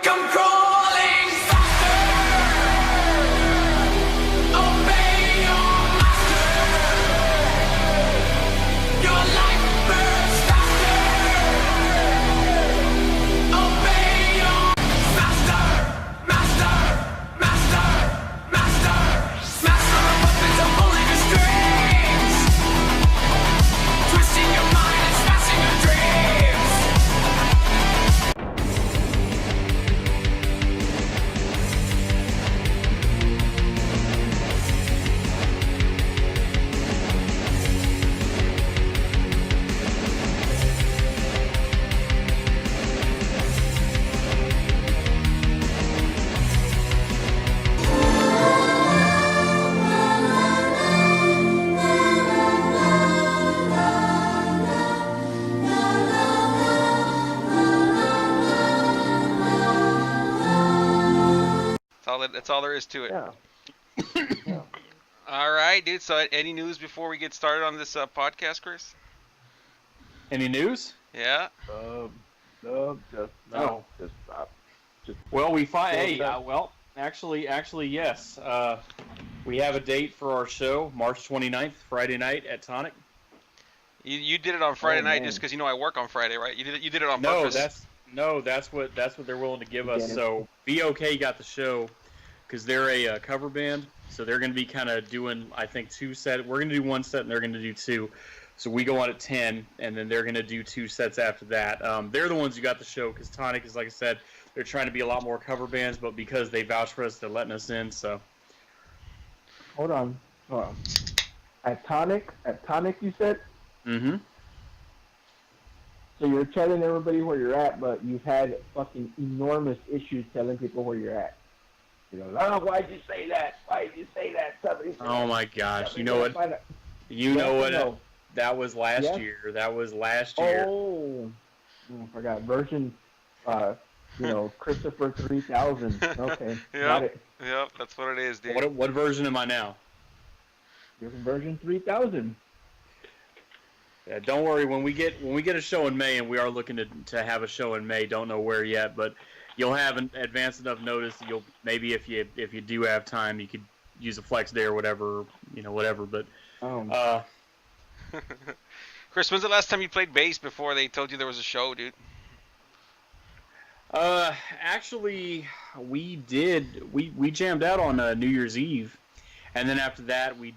Come crawling faster. Obey your master. Your life burns faster. Obey your master. Master. Master. Master. Master of weapons of pulling the strings. Twisting your mind and smashing your dreams. That's all there is to it. Yeah. Yeah. All right, dude. So, any news before we get started on this podcast, Chris? Any news? Yeah. No, just No. Just Well, we find. Hey, that- well, actually, yes. We have a date for our show, March 29th, Friday night at Tonic. You did it on Friday night man. just because I work on Friday, right? You did it on No, purpose. that's what they're willing to give us. Yeah. So BOK got the show because they're a cover band, so they're going to be kind of doing, I think, 2 sets. We're going to do 1 set, and they're going to do 2. So we go on at 10, and then they're going to do 2 sets after that. They're the ones who got the show because Tonic is, like I said, they're trying to be a lot more cover bands, but because they vouch for us, they're letting us in. So hold on. At Tonic, you said. Mm-hmm. So you're telling everybody where you're at, but you've had fucking enormous issues telling people where you're at. You know, oh, why'd you say that? Why'd you say that? Somebody said Oh that. my gosh! Somebody You know said what? that. You Yes know or what? no? That was last Yes? year. That was last year. Oh, I forgot. Version, Christopher 3000. Okay, got it. Yep, that's what it is, dude. What version am I now? You're from version 3000. Yeah, don't worry. When we get a show in May, and we are looking to have a show in May, don't know where yet, but you'll have an advance enough notice that you'll maybe if you do have time, you could use a flex day or whatever, whatever. But Chris, when's the last time you played bass before they told you there was a show, dude? Actually, we did. We jammed out on New Year's Eve. And then after that, we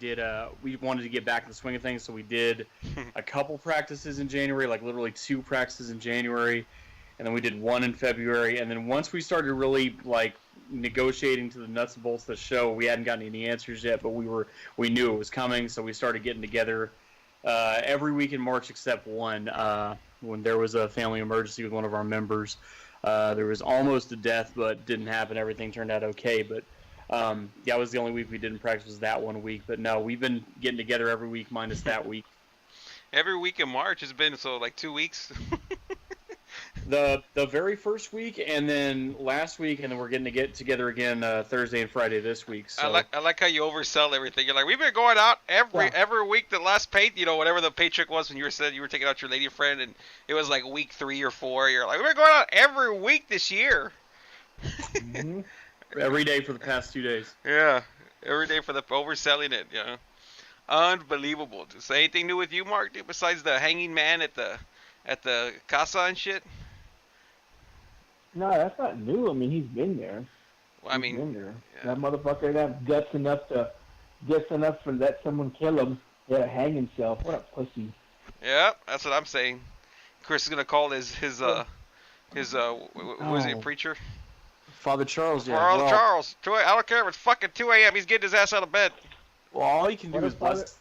wanted to get back in the swing of things, so we did a couple practices in January, like literally 2 practices in January, and then we did 1 in February. And then once we started really like negotiating to the nuts and bolts of the show, we hadn't gotten any answers yet, but we knew it was coming, so we started getting together every week in March except one when there was a family emergency with one of our members. There was almost a death, but didn't happen. Everything turned out okay, but. That was the only week we didn't practice was that 1 week. But no, we've been getting together every week minus that week. Every week in March has been like 2 weeks. The very first week, and then last week, and then we're getting to get together again Thursday and Friday this week. So. I like how you oversell everything. You're like, we've been going out every week. The last whatever the paycheck was when you were taking out your lady friend, and it was like week 3 or 4. You're like, we've been going out every week this year. Mm-hmm. Every day for the past 2 days. Yeah, every day for the overselling it. Unbelievable. So anything new with you, Mark? Dude, besides the hanging man at the casa and shit? No, that's not new. I mean, he's been there. Well, He's been there. yeah. That motherfucker didn't have guts enough to let someone kill him. He had to hang himself. What a pussy. Yeah, that's what I'm saying. Chris is gonna call his what is he, a preacher? Father Charles, yeah. Charles. I don't care if it's fucking 2 a.m. He's getting his ass out of bed. Well, all you can do What is if Father- bust.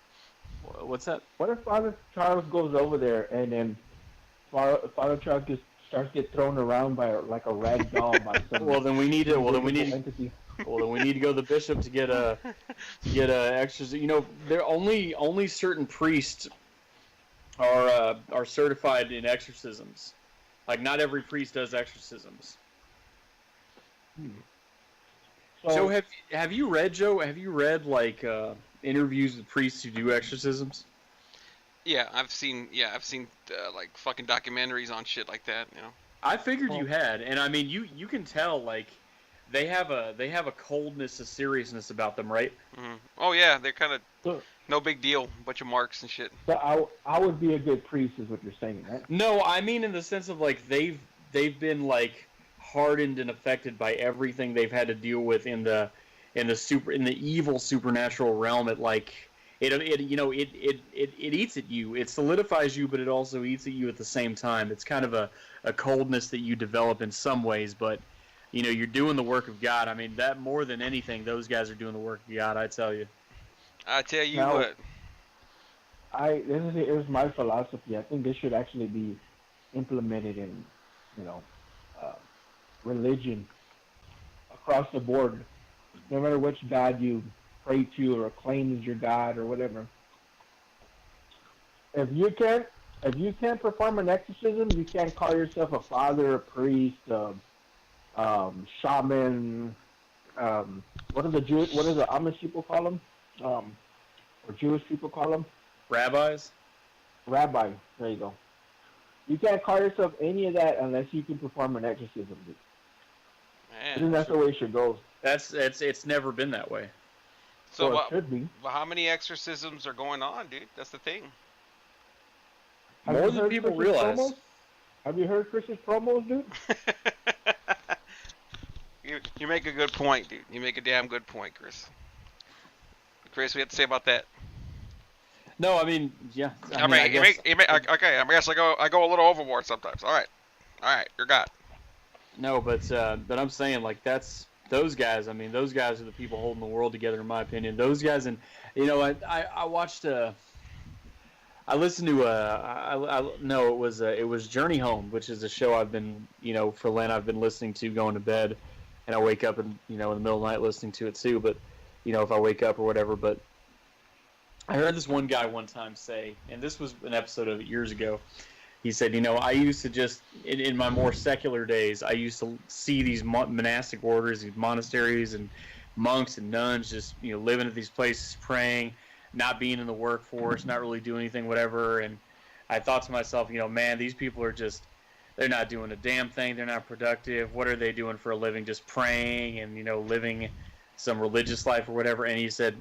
What's that? What if Father Charles goes over there and then Father Charles just starts to get thrown around by like a rag doll by some Well, then we need to. entity? Well, then we need to go to the bishop to get extras. There only certain priests are certified in exorcisms. Like not every priest does exorcisms. So have you read, Joe? Have you read like interviews with priests who do exorcisms? Yeah, I've seen like fucking documentaries on shit like that. I figured you had, and I mean, you can tell, like, they have a coldness, a seriousness about them, right? Mm-hmm. Oh yeah, they're kind of So, no big deal, bunch of marks and shit. so I would be a good priest, is what you're saying, right? No, I mean in the sense of like they've been like hardened and affected by everything they've had to deal with in the evil supernatural realm. It like it eats at you. It solidifies you, but it also eats at you at the same time. It's kind of a coldness that you develop in some ways, but you're doing the work of God. I mean, that more than anything, those guys are doing the work of God, I tell you. I tell you Now, what. It was my philosophy. I think this should actually be implemented in, religion across the board. No matter which God you pray to or claim as your God or whatever. If you can't perform an exorcism, you can't call yourself a father, a priest, shaman. What do the Amish people call them? Or Jewish people call them? Rabbis? Rabbi. There you go. You can't call yourself any of that unless you can perform an exorcism. I think that's the way it should go. It's never been that way. So Well, it should be. how many exorcisms are going on, dude? That's the thing. More than people realize. Promos? Have you heard Chris's promos, dude? You make a good point, dude. You make a damn good point, Chris. Chris, we have to say about that. No, I mean, yeah. I mean, okay. I guess I go a little overboard sometimes. All right, you're God. No, but I'm saying like those guys. I mean, those guys are the people holding the world together, in my opinion. Those guys, and I watched. I listened to it was Journey Home, which is a show I've been for Lent I've been listening to going to bed, and I wake up and in the middle of the night listening to it too. But if I wake up or whatever, but I heard this one guy one time say, and this was an episode of it years ago. He said, I used to just, in my more secular days, I used to see these monastic orders, these monasteries and monks and nuns just, living at these places, praying, not being in the workforce, not really doing anything, whatever. And I thought to myself, man, these people are just, they're not doing a damn thing. They're not productive. What are they doing for a living? Just praying and, living some religious life or whatever. And he said,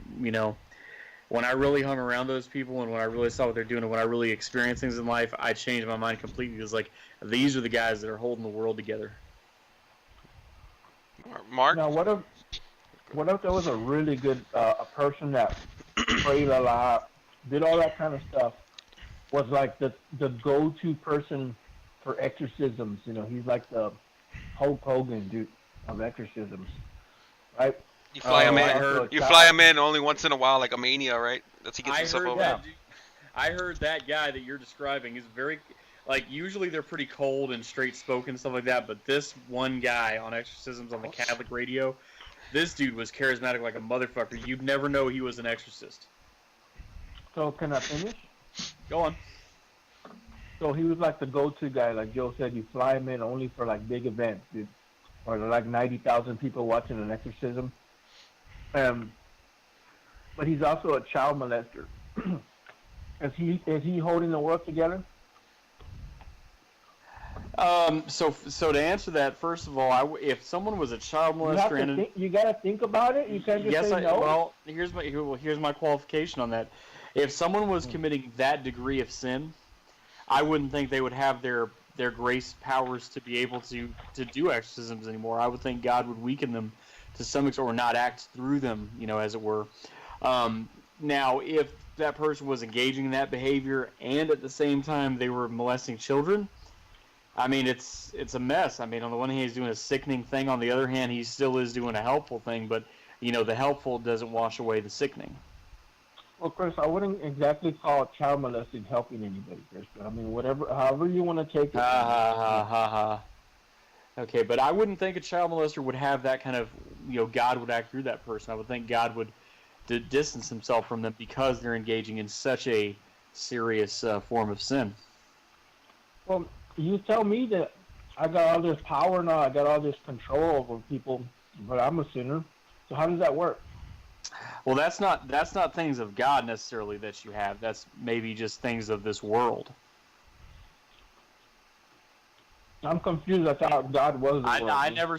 when I really hung around those people and when I really saw what they're doing and when I really experienced things in life, I changed my mind completely. It was like, these are the guys that are holding the world together. Mark? Now, what if there was a really good a person that prayed a lot, did all that kind of stuff, was like the go-to person for exorcisms? He's like the Hulk Hogan, dude, of exorcisms, right? You fly him in. You fly him in only once in a while, like a mania, right? That's he gets himself over. Yeah. I heard that guy that you're describing is very, like, usually they're pretty cold and straight spoken and stuff like that. But this one guy on exorcisms on the Catholic radio, this dude was charismatic like a motherfucker. You'd never know he was an exorcist. So can I finish? Go on. So he was like the go-to guy, like Joe said. You fly him in only for like big events, dude, or like 90,000 people watching an exorcism. But he's also a child molester. Is he holding the world together? So to answer that, first of all, if someone was a child molester, you got to think about it. You can't just say no. Well, here's my qualification on that. If someone was committing that degree of sin, I wouldn't think they would have their grace powers to be able to do exorcisms anymore. I would think God would weaken them to some extent, or not act through them, as it were. Now, if that person was engaging in that behavior and at the same time they were molesting children, I mean, it's a mess. I mean, on the one hand, he's doing a sickening thing. On the other hand, he still is doing a helpful thing. But, the helpful doesn't wash away the sickening. Well, Chris, I wouldn't exactly call child molesting helping anybody, Chris. But I mean, however you want to take it. Okay, but I wouldn't think a child molester would have that kind of, God would act through that person. I would think God would distance himself from them because they're engaging in such a serious form of sin. Well, you tell me that I got all this power now, I got all this control over people, but I'm a sinner. So how does that work? Well, that's not things of God necessarily that you have. That's maybe just things of this world. I'm confused. I thought God was the world. I never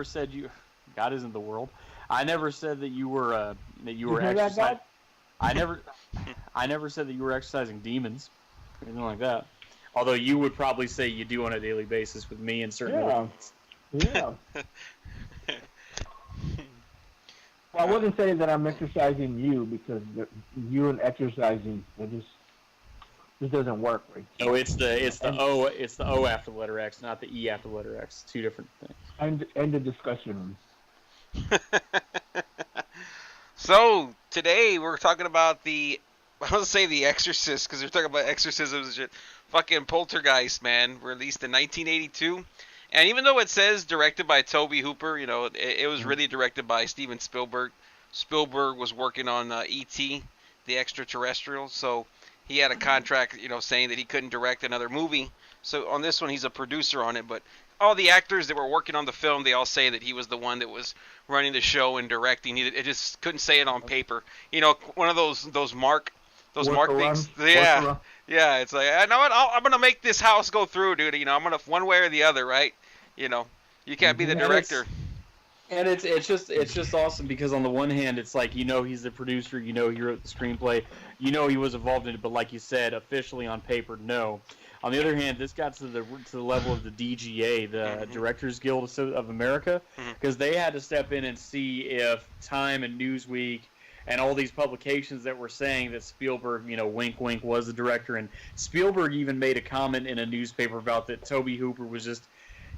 said you. God isn't the world. I never said that you were exercising. I never said that you were exercising demons, or anything like that. Although you would probably say you do on a daily basis with me and certain other things. Yeah. Well, I wouldn't say that I'm exercising you because you and exercising just doesn't work, right? No, it's the O after the letter X, not the E after the letter X. Two different things. End of discussion. So today we're talking about the Exorcist, because we're talking about exorcisms and shit. Fucking Poltergeist, man, released in 1982. And even though it says directed by Tobe Hooper, it was really directed by Steven Spielberg. Spielberg was working on E.T., the Extra-Terrestrial, so he had a contract, saying that he couldn't direct another movie. So on this one, he's a producer on it, but all the actors that were working on the film, they all say that he was the one that was running the show and directing. It just couldn't say it on paper. One of those mark things. Yeah. It's like, I know what, I'm gonna make this house go through, dude. I'm gonna one way or the other, right? You can't be the director. And it's just awesome because on the one hand, it's like he's the producer, he wrote the screenplay, he was involved in it, but like you said, officially on paper, no. On the other hand, this got to the level of the DGA, the Directors Guild of America, because they had to step in and see if Time and Newsweek and all these publications that were saying that Spielberg, wink wink, was the director, and Spielberg even made a comment in a newspaper about that Tobe Hooper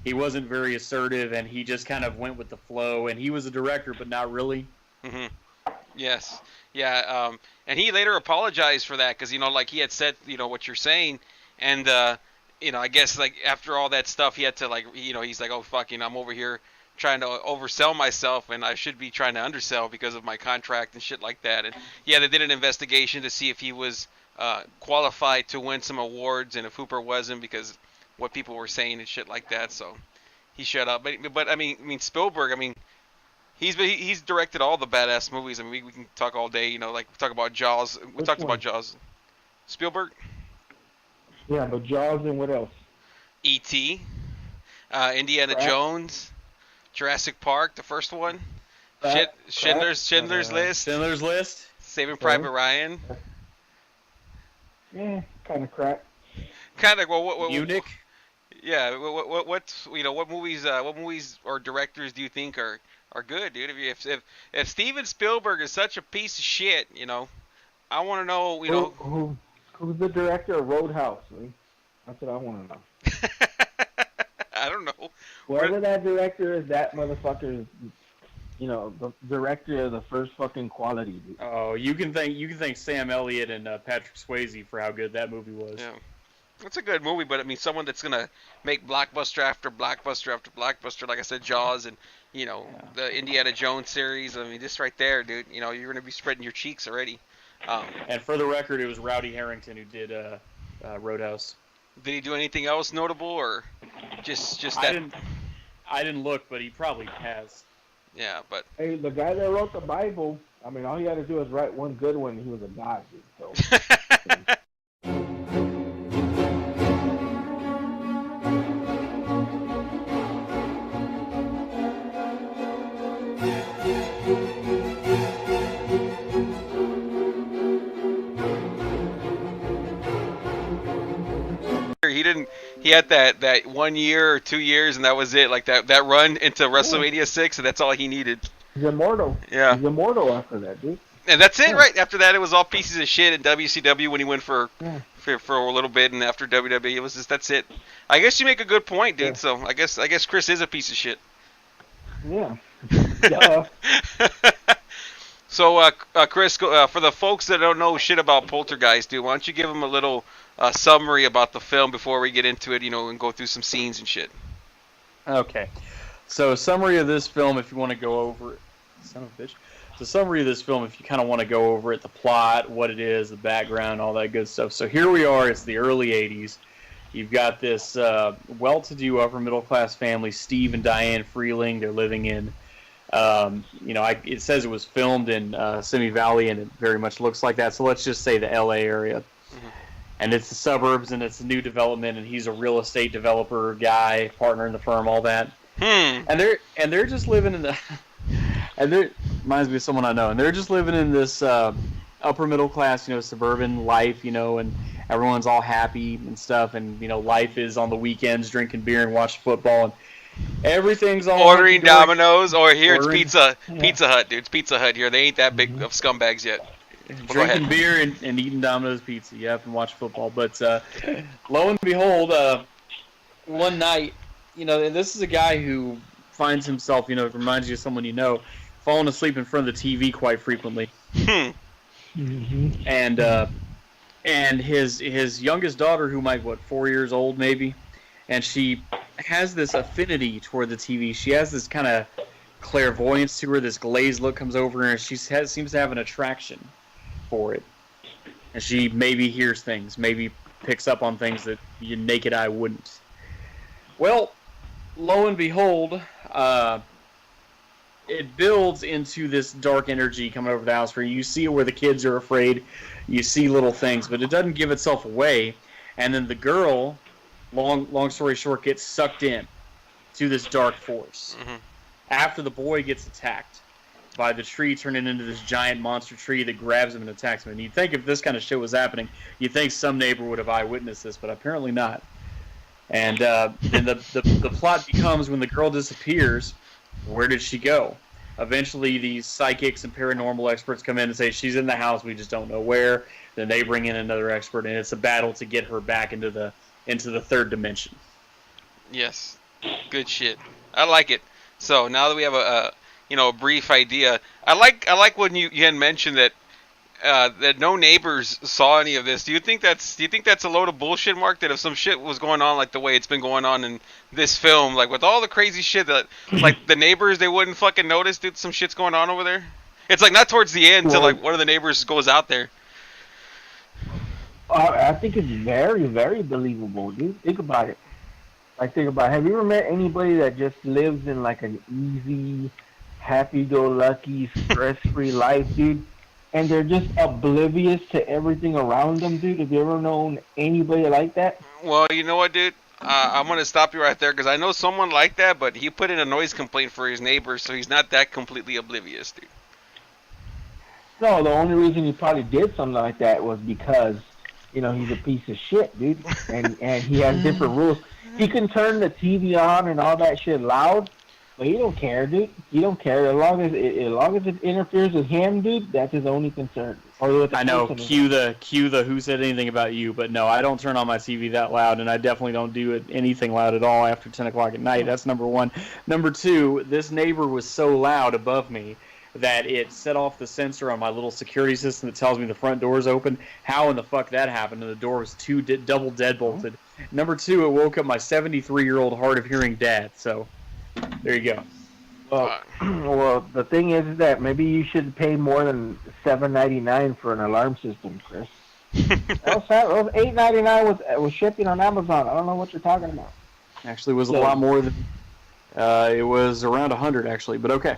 he wasn't very assertive, and he just kind of went with the flow, and he was a director, but not really. Mm-hmm. Yes. Yeah. And he later apologized for that, because, like he had said, what you're saying, and, I guess, like, after all that stuff, he had to, like, he's like, oh, fuck, I'm over here trying to oversell myself, and I should be trying to undersell because of my contract and shit like that. And, yeah, they did an investigation to see if he was qualified to win some awards, and if Hooper wasn't, because what people were saying and shit like that, so he shut up. But I mean Spielberg, he's directed all the badass movies. We can talk all day, like we talk about Jaws. We talked about Jaws. Spielberg? Yeah, but Jaws and what else? E.T., Indiana Jones, Jurassic Park, the first one, Schindler's List, Saving Private Ryan. Yeah, kind of crap. Kind of what Munich. Yeah, what movies or directors do you think are good, dude? If Steven Spielberg is such a piece of shit, I want to know, who's the director of Roadhouse? Lee? That's what I want to know. I don't know. Whoever that director is, that motherfucker is, the director of the first fucking quality, dude. Oh, you can thank Sam Elliott and Patrick Swayze for how good that movie was. Yeah. It's a good movie, but someone that's gonna make blockbuster after blockbuster after blockbuster, like I said, Jaws and the Indiana Jones series. This right there, dude. You're gonna be spreading your cheeks already. And for the record, it was Rowdy Harrington who did Roadhouse. Did he do anything else notable, or just that? I didn't look, but he probably has. Yeah, but hey, the guy that wrote the Bible, all he had to do was write one good one, and he was a god, dude. So. He had that 1 year or 2 years, and that was it. Like that run into WrestleMania 6, and that's all he needed. He's immortal. Yeah. He's immortal after that, dude. And that's it, right? After that, it was all pieces of shit in WCW when he went for a little bit, and after WWE, it was just that's it. I guess you make a good point, dude. Yeah. So I guess Chris is a piece of shit. Yeah. Duh. So, Chris, for the folks that don't know shit about Poltergeist, dude, why don't you give them a little summary about the film before we get into it, and go through some scenes and shit. Okay. So, summary of this film, if you want to go over it. Son of a bitch. The summary of this film, if you kind of want to go over it, the plot, what it is, the background, all that good stuff. So, here we are. It's the early 80s. You've got this well-to-do upper-middle-class family, Steve and Diane Freeling. They're living in, it says it was filmed in Simi Valley, and it very much looks like that. So let's just say the L.A. area. Mm-hmm. and it's the suburbs, and it's a new development, and he's a real estate developer guy, partner in the firm, all that. And they're just living in the, and they're reminds me of someone I know, and they're just living in this upper middle class, suburban life, and everyone's all happy and stuff, and life is on the weekends drinking beer and watching football, and everything's all ordering Domino's, or here it's Pizza Hut, dude. It's Pizza Hut here. They ain't that big of scumbags yet. Drinking beer and eating Domino's pizza, and watch football. But lo and behold, one night, and this is a guy who finds himself, reminds you of someone falling asleep in front of the TV quite frequently. And his youngest daughter, who might 4 years old maybe, and she has this affinity toward the TV. She has this kind of clairvoyance to her. This glazed look comes over her, and she seems to have an attraction for it. And she maybe hears things, maybe picks up on things that your naked eye wouldn't. Well, lo and behold, it builds into this dark energy coming over the house where you see where the kids are afraid, you see little things, but it doesn't give itself away. And then the girl, long story short, gets sucked in to this dark force. After the boy gets attacked by the tree turning into this giant monster tree that grabs him and attacks him. And you'd think if this kind of shit was happening, you'd think some neighbor would have eyewitnessed this, but apparently not. And then the plot becomes, when the girl disappears, where did she go? Eventually, these psychics and paranormal experts come in and say, she's in the house, we just don't know where. Then they bring in another expert, and it's a battle to get her back into the third dimension. Yes. Good shit. I like it. So now that we have a brief idea, I like when you had mentioned that that no neighbors saw any of this. Do you think that's a load of bullshit, Mark? That if some shit was going on like the way it's been going on in this film, like with all the crazy shit that like the neighbors, they wouldn't fucking notice that some shit's going on over there? It's like not towards the end till like one of the neighbors goes out there. I think it's very, very believable, dude. Think about it. Have you ever met anybody that just lives in like an easy, happy-go-lucky, stress-free life, dude? And they're just oblivious to everything around them, dude? Have you ever known anybody like that? Well, you know what, dude? I'm going to stop you right there because I know someone like that, but he put in a noise complaint for his neighbors, so he's not that completely oblivious, dude. No, the only reason he probably did something like that was because, he's a piece of shit, dude. And he has different rules. He can turn the TV on and all that shit loud, but he don't care, dude. He don't care. As long as it interferes with him, dude, that's his only concern. I know, cue the who said anything about you, but no, I don't turn on my TV that loud, and I definitely don't do anything loud at all after 10 o'clock at night. That's number one. Number two, this neighbor was so loud above me that it set off the sensor on my little security system that tells me the front door is open. How in the fuck that happened? And the door was double deadbolted. Number two, it woke up my 73-year-old hard-of-hearing dad. So, there you go. Well, the thing is that maybe you should pay more than $7.99 for an alarm system, Chris. That was $8.99 was shipping on Amazon. I don't know what you're talking about. Actually, it was a lot more than. It was around $100 actually, but okay.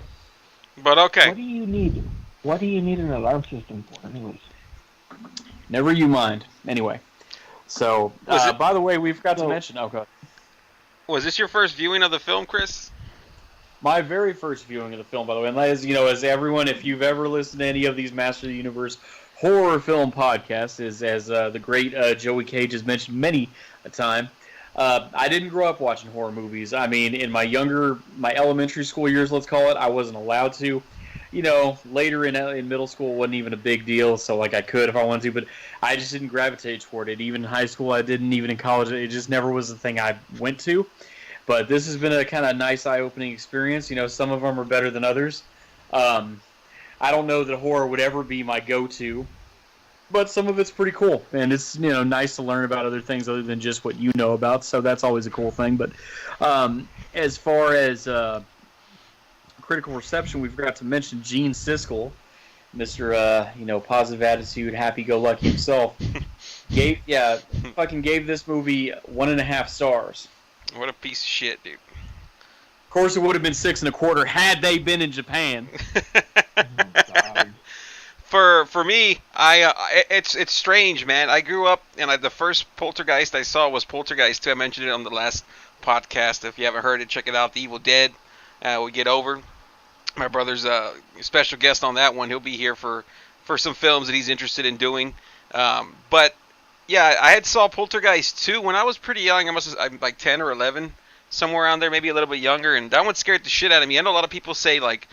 But okay. What do you need? What do you need an alarm system for, anyways? Never you mind. Anyway, so by the way, we forgot to mention. Oh, God. Was this your first viewing of the film, Chris? My very first viewing of the film, by the way. And as everyone, if you've ever listened to any of these Master of the Universe horror film podcasts, as the great Joey Cage has mentioned many a time, I didn't grow up watching horror movies. I mean, in my elementary school years, let's call it, I wasn't allowed to. Later in middle school, it wasn't even a big deal, so I could if I wanted to, but I just didn't gravitate toward it. Even in high school, I didn't. Even in college, it just never was the thing I went to. But this has been a kind of nice, eye-opening experience. Some of them are better than others. I don't know that horror would ever be my go-to, but some of it's pretty cool, and it's nice to learn about other things other than just what you know about. So that's always a cool thing. But as far as critical reception, we forgot to mention Gene Siskel, Mr. Positive Attitude, Happy-Go-Lucky himself, gave this movie 1.5 stars. What a piece of shit, dude. Of course, it would have been 6.25 had they been in Japan. For for me, it's strange, man. I grew up, and the first Poltergeist I saw was Poltergeist 2. I mentioned it on the last podcast. If you haven't heard it, check it out. The Evil Dead. We get over. My brother's a special guest on that one. He'll be here for some films that he's interested in doing. But yeah, I had saw Poltergeist 2 when I was pretty young. I'm like 10 or 11, somewhere around there, maybe a little bit younger. And that one scared the shit out of me. I know a lot of people say like,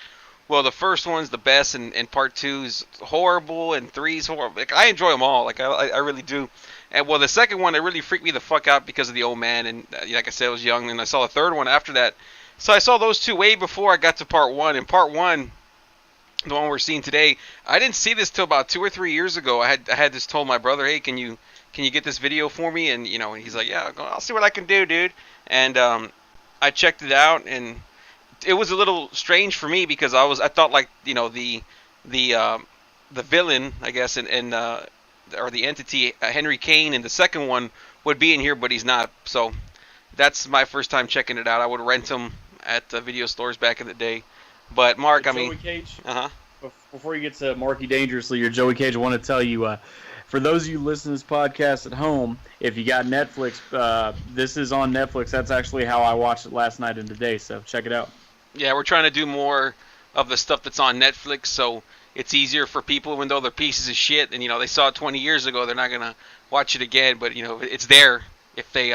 well, the first one's the best, and part 2's horrible, and 3's horrible. Like, I enjoy them all. Like I really do. And well, the second one, it really freaked me the fuck out because of the old man. And like I said, I was young, and I saw the third one after that. So I saw those two way before I got to part 1. And part 1, the one we're seeing today, I didn't see this till about 2 or 3 years ago. I had just told my brother, hey, can you get this video for me? And and he's like, yeah, I'll see what I can do, dude. And I checked it out, and it was a little strange for me because I thought like the villain, I guess, and or the entity, Henry Kane, in the second one would be in here, but he's not. So that's my first time checking it out. I would rent them at video stores back in the day. But Mark, Joey Cage, before you get to Marky Dangerously or Joey Cage, I want to tell you, for those of you listening to this podcast at home, if you got Netflix, this is on Netflix. That's actually how I watched it last night and today, so check it out. Yeah, we're trying to do more of the stuff that's on Netflix, so it's easier for people, even though they're pieces of shit, and they saw it 20 years ago, they're not gonna watch it again. But it's there if they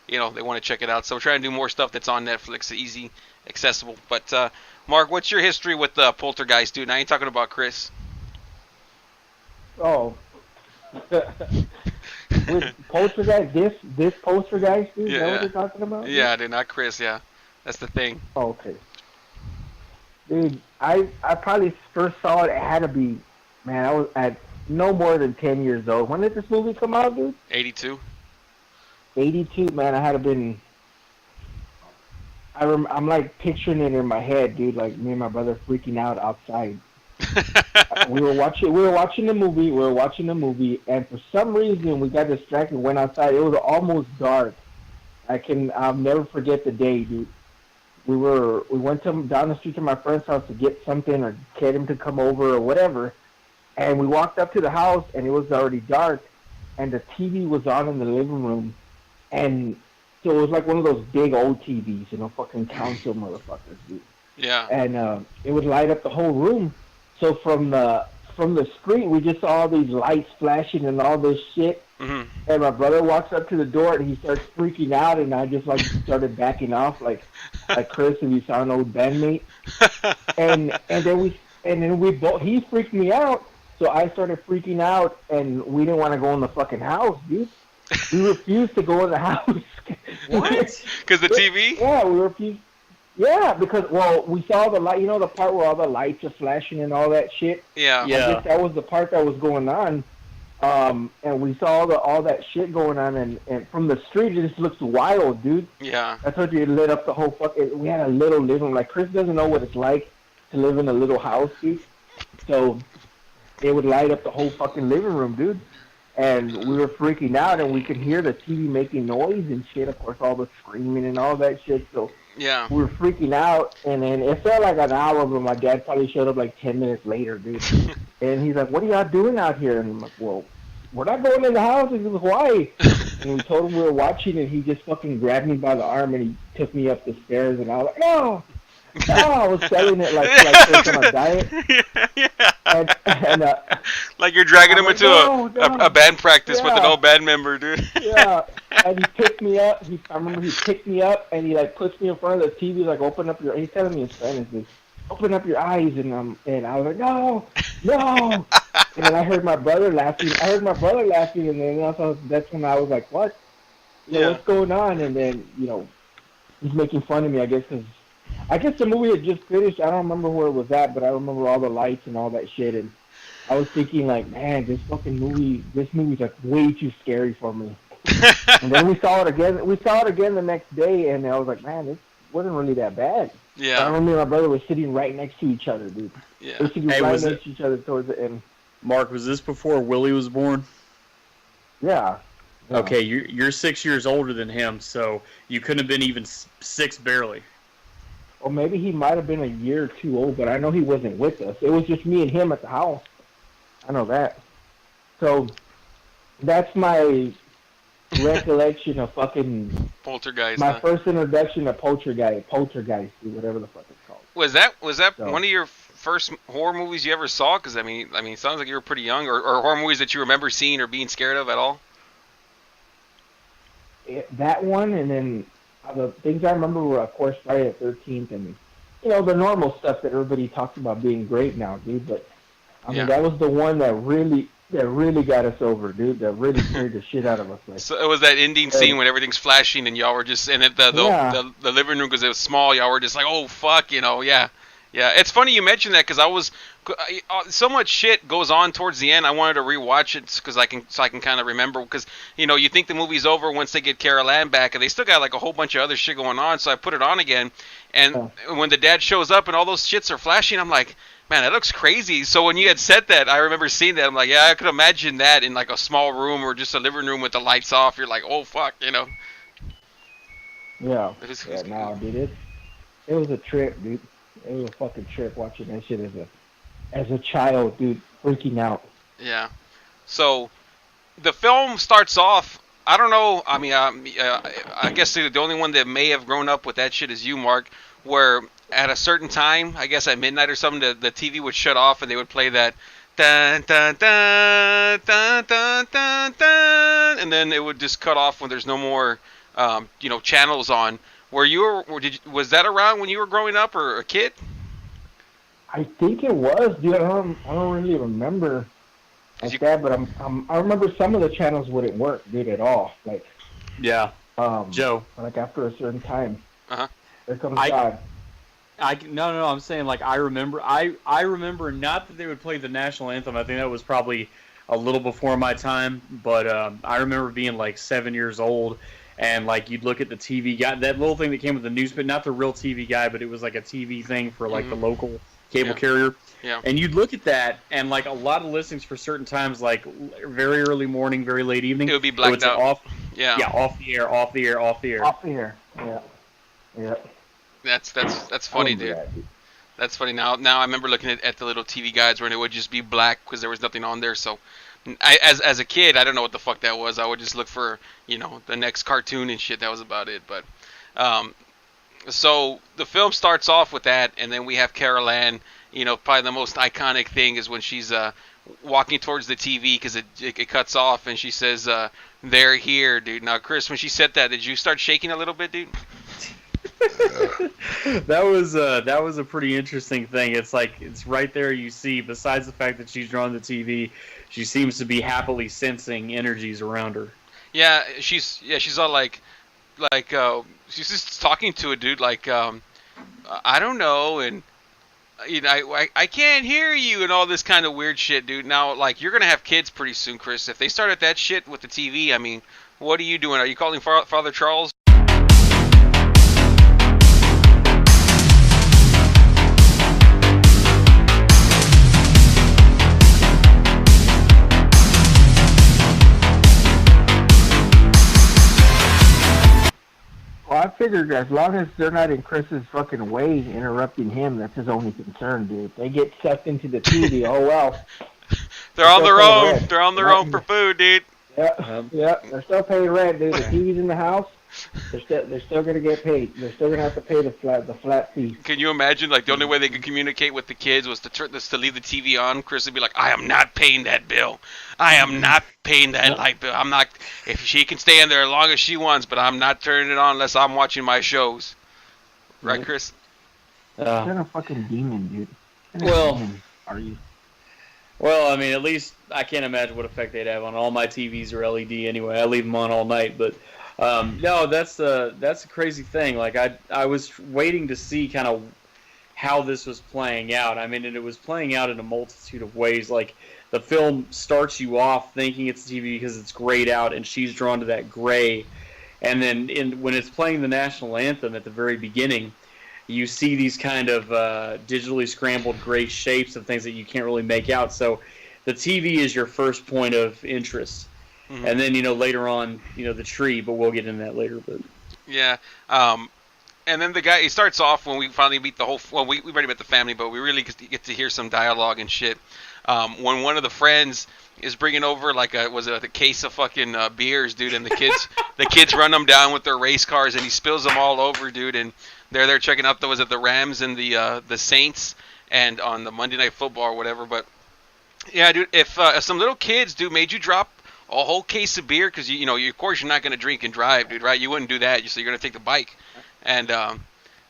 they want to check it out. So we're trying to do more stuff that's on Netflix, easy, accessible. But Mark, what's your history with Poltergeist, dude? Now I ain't talking about Chris. Oh, with Poltergeist, this Poltergeist, dude. Is that what you're talking about? Yeah, dude, not Chris. Yeah, that's the thing. Oh, okay. Dude, I probably first saw it. It had to be, man. I was at no more than 10 years old. When did this movie come out, dude? 82. 82, man. I had to been. I'm like picturing it in my head, dude. Like me and my brother freaking out outside. we were watching the movie, and for some reason we got distracted. Went outside. It was almost dark. I'll never forget the day, dude. We went down the street to my friend's house to get something or get him to come over or whatever, and we walked up to the house and it was already dark, and the TV was on in the living room, and so it was like one of those big old TVs, fucking council motherfuckers, dude. Yeah. And it would light up the whole room. So from the screen, we just saw all these lights flashing and all this shit. Mm-hmm. And my brother walks up to the door and he starts freaking out, and I just like started backing off like Chris if he saw an old bandmate. and then we both, he freaked me out, so I started freaking out, and we didn't want to go in the fucking house, dude. We refused to go in the house. What? Because the TV? Yeah, we refused. Yeah, because we saw the light. The part where all the lights are flashing and all that shit. Yeah. I guess that was the part that was going on. And we saw all that shit going on, and from the street it just looks wild, dude. Yeah. I told you it lit up the whole fucking. We had a little living room. Like Chris doesn't know what it's like to live in a little house, dude. So it would light up the whole fucking living room, dude. And we were freaking out, and we could hear the TV making noise and shit. Of course, all the screaming and all that shit. So yeah, we were freaking out, and then it felt like an hour, but my dad probably showed up like 10 minutes later, dude. And he's like, "What are y'all doing out here?" And I'm like, "Well, we're not going in the house." He goes, "Why?" And we told him we were watching, and he just fucking grabbed me by the arm, and he took me up the stairs, and I was like, "No!" No, I was selling it like Chris on a diet. Yeah. And like you're dragging him into a band practice with an Yeah. old band member, dude. Yeah, and he picked me up. I remember he picked me up, and he like puts me in front of the TV, like open up your. He's telling me in Spanish, like, open up your eyes, and I was like, no. And then I heard my brother laughing. And then that's when I was like, what? What's going on? And then he's making fun of me, I guess, because I guess the movie had just finished. I don't remember where it was at, but I remember all the lights and all that shit, and I was thinking like, man, this movie's like way too scary for me. And then we saw it again the next day, and I was like, man, this wasn't really that bad. Yeah. I remember my brother was sitting right next to each other, dude. Yeah. They were sitting right next to each other towards the end. Mark, was this before Willie was born? Yeah. Okay, you're 6 years older than him, so you couldn't have been even 6 barely. Or maybe he might have been a year or two old, but I know he wasn't with us. It was just me and him at the house. I know that. So that's my recollection of fucking Poltergeist. my first introduction to Poltergeist, whatever the fuck it's called. Was that So- one of your first horror movies you ever saw? Because I mean, it sounds like you were pretty young, or horror movies that you remember seeing or being scared of at all. That one, and then the things I remember were, of course, Friday the 13th, and the normal stuff that everybody talks about being great now, dude. But I mean, that was the one that really got us over, dude. That really scared the shit out of us. Like, So it was that ending scene when everything's flashing and y'all were just in it. The living room, because it was small, y'all were just like, oh fuck, yeah. It's funny you mentioned that, because I was so much shit goes on towards the end. I wanted to rewatch it because I can kind of remember, because you think the movie's over once they get Carol Ann back, and they still got like a whole bunch of other shit going on. So I put it on again, and when the dad shows up and all those shits are flashing, I'm like, man, that looks crazy. So when you had said that, I remember seeing that. I'm like, yeah, I could imagine that in like a small room or just a living room with the lights off. You're like, oh fuck, Yeah. No, dude, it was a trip, dude. It was a fucking trip watching that shit as a child, dude, freaking out. Yeah. So the film starts off. I don't know. I mean, I guess the only one that may have grown up with that shit is you, Mark. Where at a certain time, I guess at midnight or something, the TV would shut off and they would play that dun dun dun dun dun dun dun, and then it would just cut off when there's no more, channels on. Was that around when you were growing up or a kid? I think it was, dude. I don't really remember that, but I remember some of the channels wouldn't work, dude, at all. Like, Joe. Like after a certain time. There comes God. No, I'm saying, like, I remember not that they would play the national anthem. I think that was probably a little before my time, but I remember being like 7 years old, and like you'd look at the TV guy, that little thing that came with the news, but not the real TV guy, but it was like a TV thing for like the local cable carrier. Yeah. And you'd look at that, and like a lot of listings for certain times, like very early morning, very late evening, it would be blacked out. Off the air. Yeah. That's funny, dude. That's funny. Now I remember looking at the little TV guides where it would just be black because there was nothing on there. So, as a kid, I don't know what the fuck that was. I would just look for the next cartoon and shit. That was about it. But so the film starts off with that, and then we have Carol Ann. Probably the most iconic thing is when she's walking towards the TV because it cuts off, and she says, "They're here, dude." Now, Chris, when she said that, did you start shaking a little bit, dude? That was a pretty interesting thing. It's like, it's right there. You see, besides the fact that she's drawn the TV, she seems to be happily sensing energies around her. Yeah, she's all like she's just talking to a dude like, I don't know, and I can't hear you and all this kind of weird shit, dude. Now, like, you're gonna have kids pretty soon, Chris. If they started that shit with the TV, I mean, what are you doing? Are you calling Father Charles? Well, I figured as long as they're not in Chris's fucking way interrupting him, that's his only concern, dude. If they get sucked into the TV, oh well. They're on their own. They're on their own for food, dude. Yeah, they're still paying rent, dude. The TV's in the house. They're still gonna get paid. They're still gonna have to pay the flat fee. Can you imagine? Like, the only way they could communicate with the kids was to leave the TV on. Chris would be like, "I am not paying that bill. I am not paying that light bill. I'm not. If she can stay in there as long as she wants, but I'm not turning it on unless I'm watching my shows." Right, Chris? You're a fucking demon, dude. Well, are you? Well, I mean, at least I can't imagine what effect they'd have on all my TVs or LED anyway. I leave them on all night, but no, that's a crazy thing. Like, I was waiting to see kind of how this was playing out. I mean, and it was playing out in a multitude of ways. Like, the film starts you off thinking it's TV because it's grayed out, and she's drawn to that gray. And then when it's playing the national anthem at the very beginning, you see these kind of digitally scrambled gray shapes of things that you can't really make out. So the TV is your first point of interest. Mm-hmm. And then, later on, the tree, but we'll get into that later. But yeah. And then the guy, he starts off when we finally meet the whole. Well, we already met the family, but we really get to hear some dialogue and shit. When one of the friends is bringing over like a case of fucking beers, dude, and the kids run them down with their race cars, and he spills them all over, dude. And they're there checking out the Rams and the Saints, and on the Monday Night Football or whatever. But yeah, dude, if some little kids, dude, made you drop a whole case of beer, because of course you're not gonna drink and drive, dude, right? You wouldn't do that. So you're gonna take the bike, and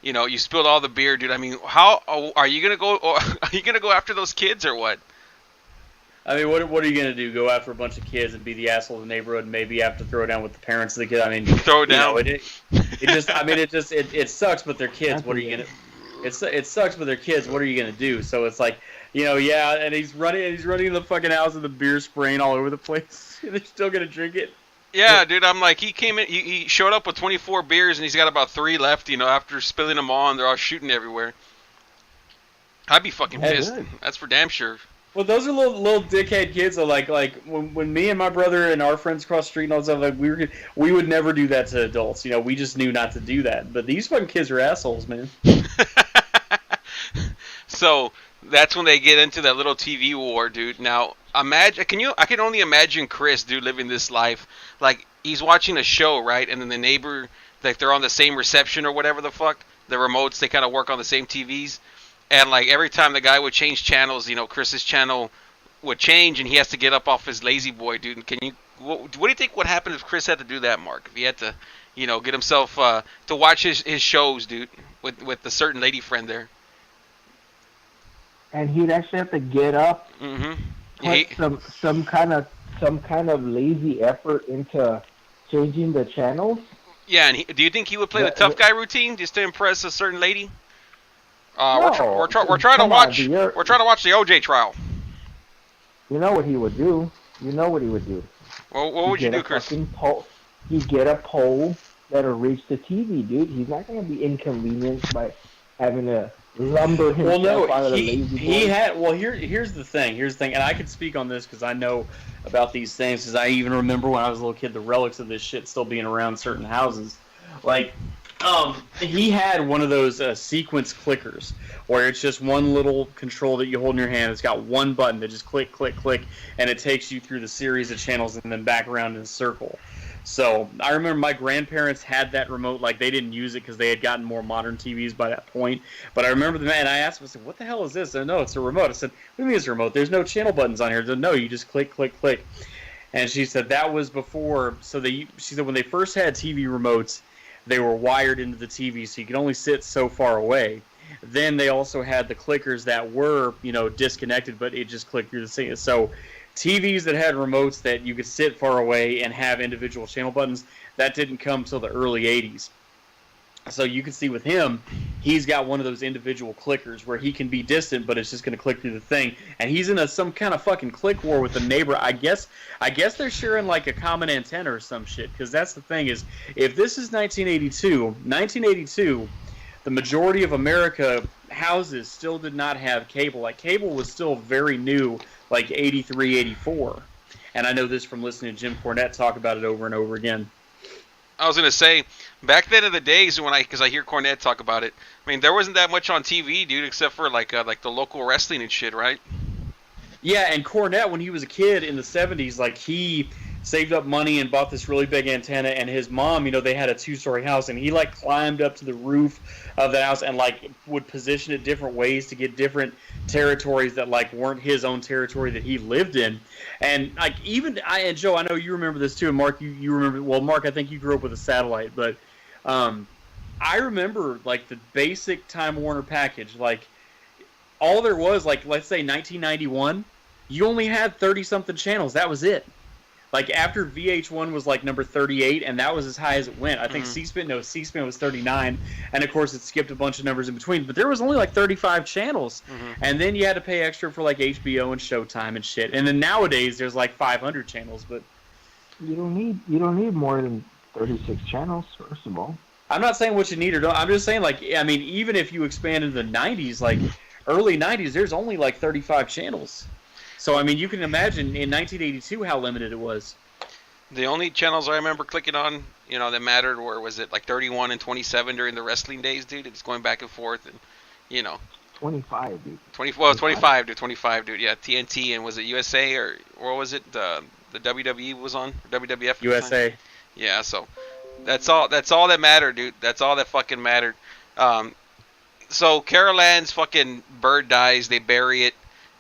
you spilled all the beer, dude. I mean, how are you gonna go? Are you gonna go after those kids or what? I mean, what are you gonna do? Go after a bunch of kids and be the asshole of the neighborhood, and maybe have to throw down with the parents of the kid? I mean, throw down. It sucks, but they're kids. What are you gonna? It sucks, but they're kids. What are you gonna do? So it's like, yeah, and he's running in the fucking house with the beer spraying all over the place. They're still gonna drink it. Yeah, dude, I'm like, he came in, he showed up with 24 beers, and he's got about 3 left, after spilling them all, and they're all shooting everywhere. I'd be fucking pissed. Good. That's for damn sure. Well, those are little dickhead kids. So like when me and my brother and our friends cross the street and all that stuff, like we would never do that to adults. We just knew not to do that. But these fucking kids are assholes, man. So that's when they get into that little TV war, dude. Now, I can only imagine Chris, dude, living this life. Like, he's watching a show, right? And then the neighbor, like, they're on the same reception or whatever the fuck. The remotes, they kind of work on the same TVs. And, like, every time the guy would change channels, Chris's channel would change, and he has to get up off his lazy boy, dude. What do you think would happen if Chris had to do that, Mark? If he had to, get himself to watch his shows, dude, with the certain lady friend there. And he'd actually have to get up, put some kind of lazy effort into changing the channels. Yeah, and do you think he would play the tough guy routine just to impress a certain lady? No, we're trying to watch the OJ trial. You know what he would do. Well, what would you do, Chris? You get a pole that'll reach the TV, dude. He's not going to be inconvenienced by having to lumber himself out of the lazy boy. Here's the thing, and I could speak on this because I know about these things, because I even remember when I was a little kid, the relics of this shit still being around certain houses. Like, he had one of those sequence clickers where it's just one little control that you hold in your hand. It's got one button that just click, click, click, and it takes you through the series of channels and then back around in a circle. So I remember my grandparents had that remote. Like, they didn't use it because they had gotten more modern TVs by that point. But I remember the man, I asked him, I said, what the hell is this? And no, it's a remote. I said, what do you mean it's a remote? There's no channel buttons on here. I said, no, you just click, click, click. And she said that was before. So she said when they first had TV remotes, they were wired into the TV, so you could only sit so far away. Then they also had the clickers that were, disconnected, but it just clicked through the thing. So TVs that had remotes that you could sit far away and have individual channel buttons, that didn't come till the early 80s. So you can see with him, he's got one of those individual clickers where he can be distant, but it's just going to click through the thing. And he's in some kind of fucking click war with the neighbor. I guess they're sharing like a common antenna or some shit. Because that's the thing is, if this is 1982, the majority of America houses still did not have cable. Like, cable was still very new, like 83, 84. And I know this from listening to Jim Cornette talk about it over and over again. I was gonna say, back then in the days because I hear Cornette talk about it. I mean, there wasn't that much on TV, dude, except for like the local wrestling and shit, right? Yeah, and Cornette, when he was a kid in the 70s, like, he saved up money and bought this really big antenna, and his mom, they had a 2-story house, and he, like, climbed up to the roof of the house and, like, would position it different ways to get different territories that, like, weren't his own territory that he lived in. And, like, and Joe, I know you remember this too, and Mark, you remember, well, Mark, I think you grew up with a satellite, but I remember, like, the basic Time Warner package, like, all there was, like, let's say 1991, you only had 30-something channels. That was it. Like, after VH1 was, like, number 38, and that was as high as it went. I think C-SPAN was 39, and, of course, it skipped a bunch of numbers in between. But there was only, like, 35 channels. And then you had to pay extra for, like, HBO and Showtime and shit. And then nowadays, there's, like, 500 channels. But you don't need more than 36 channels, first of all. I'm not saying what you need or don't. I'm just saying, like, I mean, even if you expand into the 90s, like, early 90s, there's only, like, 35 channels. So, I mean, you can imagine in 1982 how limited it was. The only channels I remember clicking on that mattered, or was it like 31 and 27 during the wrestling days, dude? It's going back and forth, and 25, dude. 25, dude. Yeah, TNT, and was it USA or was it the WWE was on, WWF? USA. Yeah, so that's all that mattered, dude. That's all that fucking mattered. So Carol Ann's fucking bird dies. They bury it,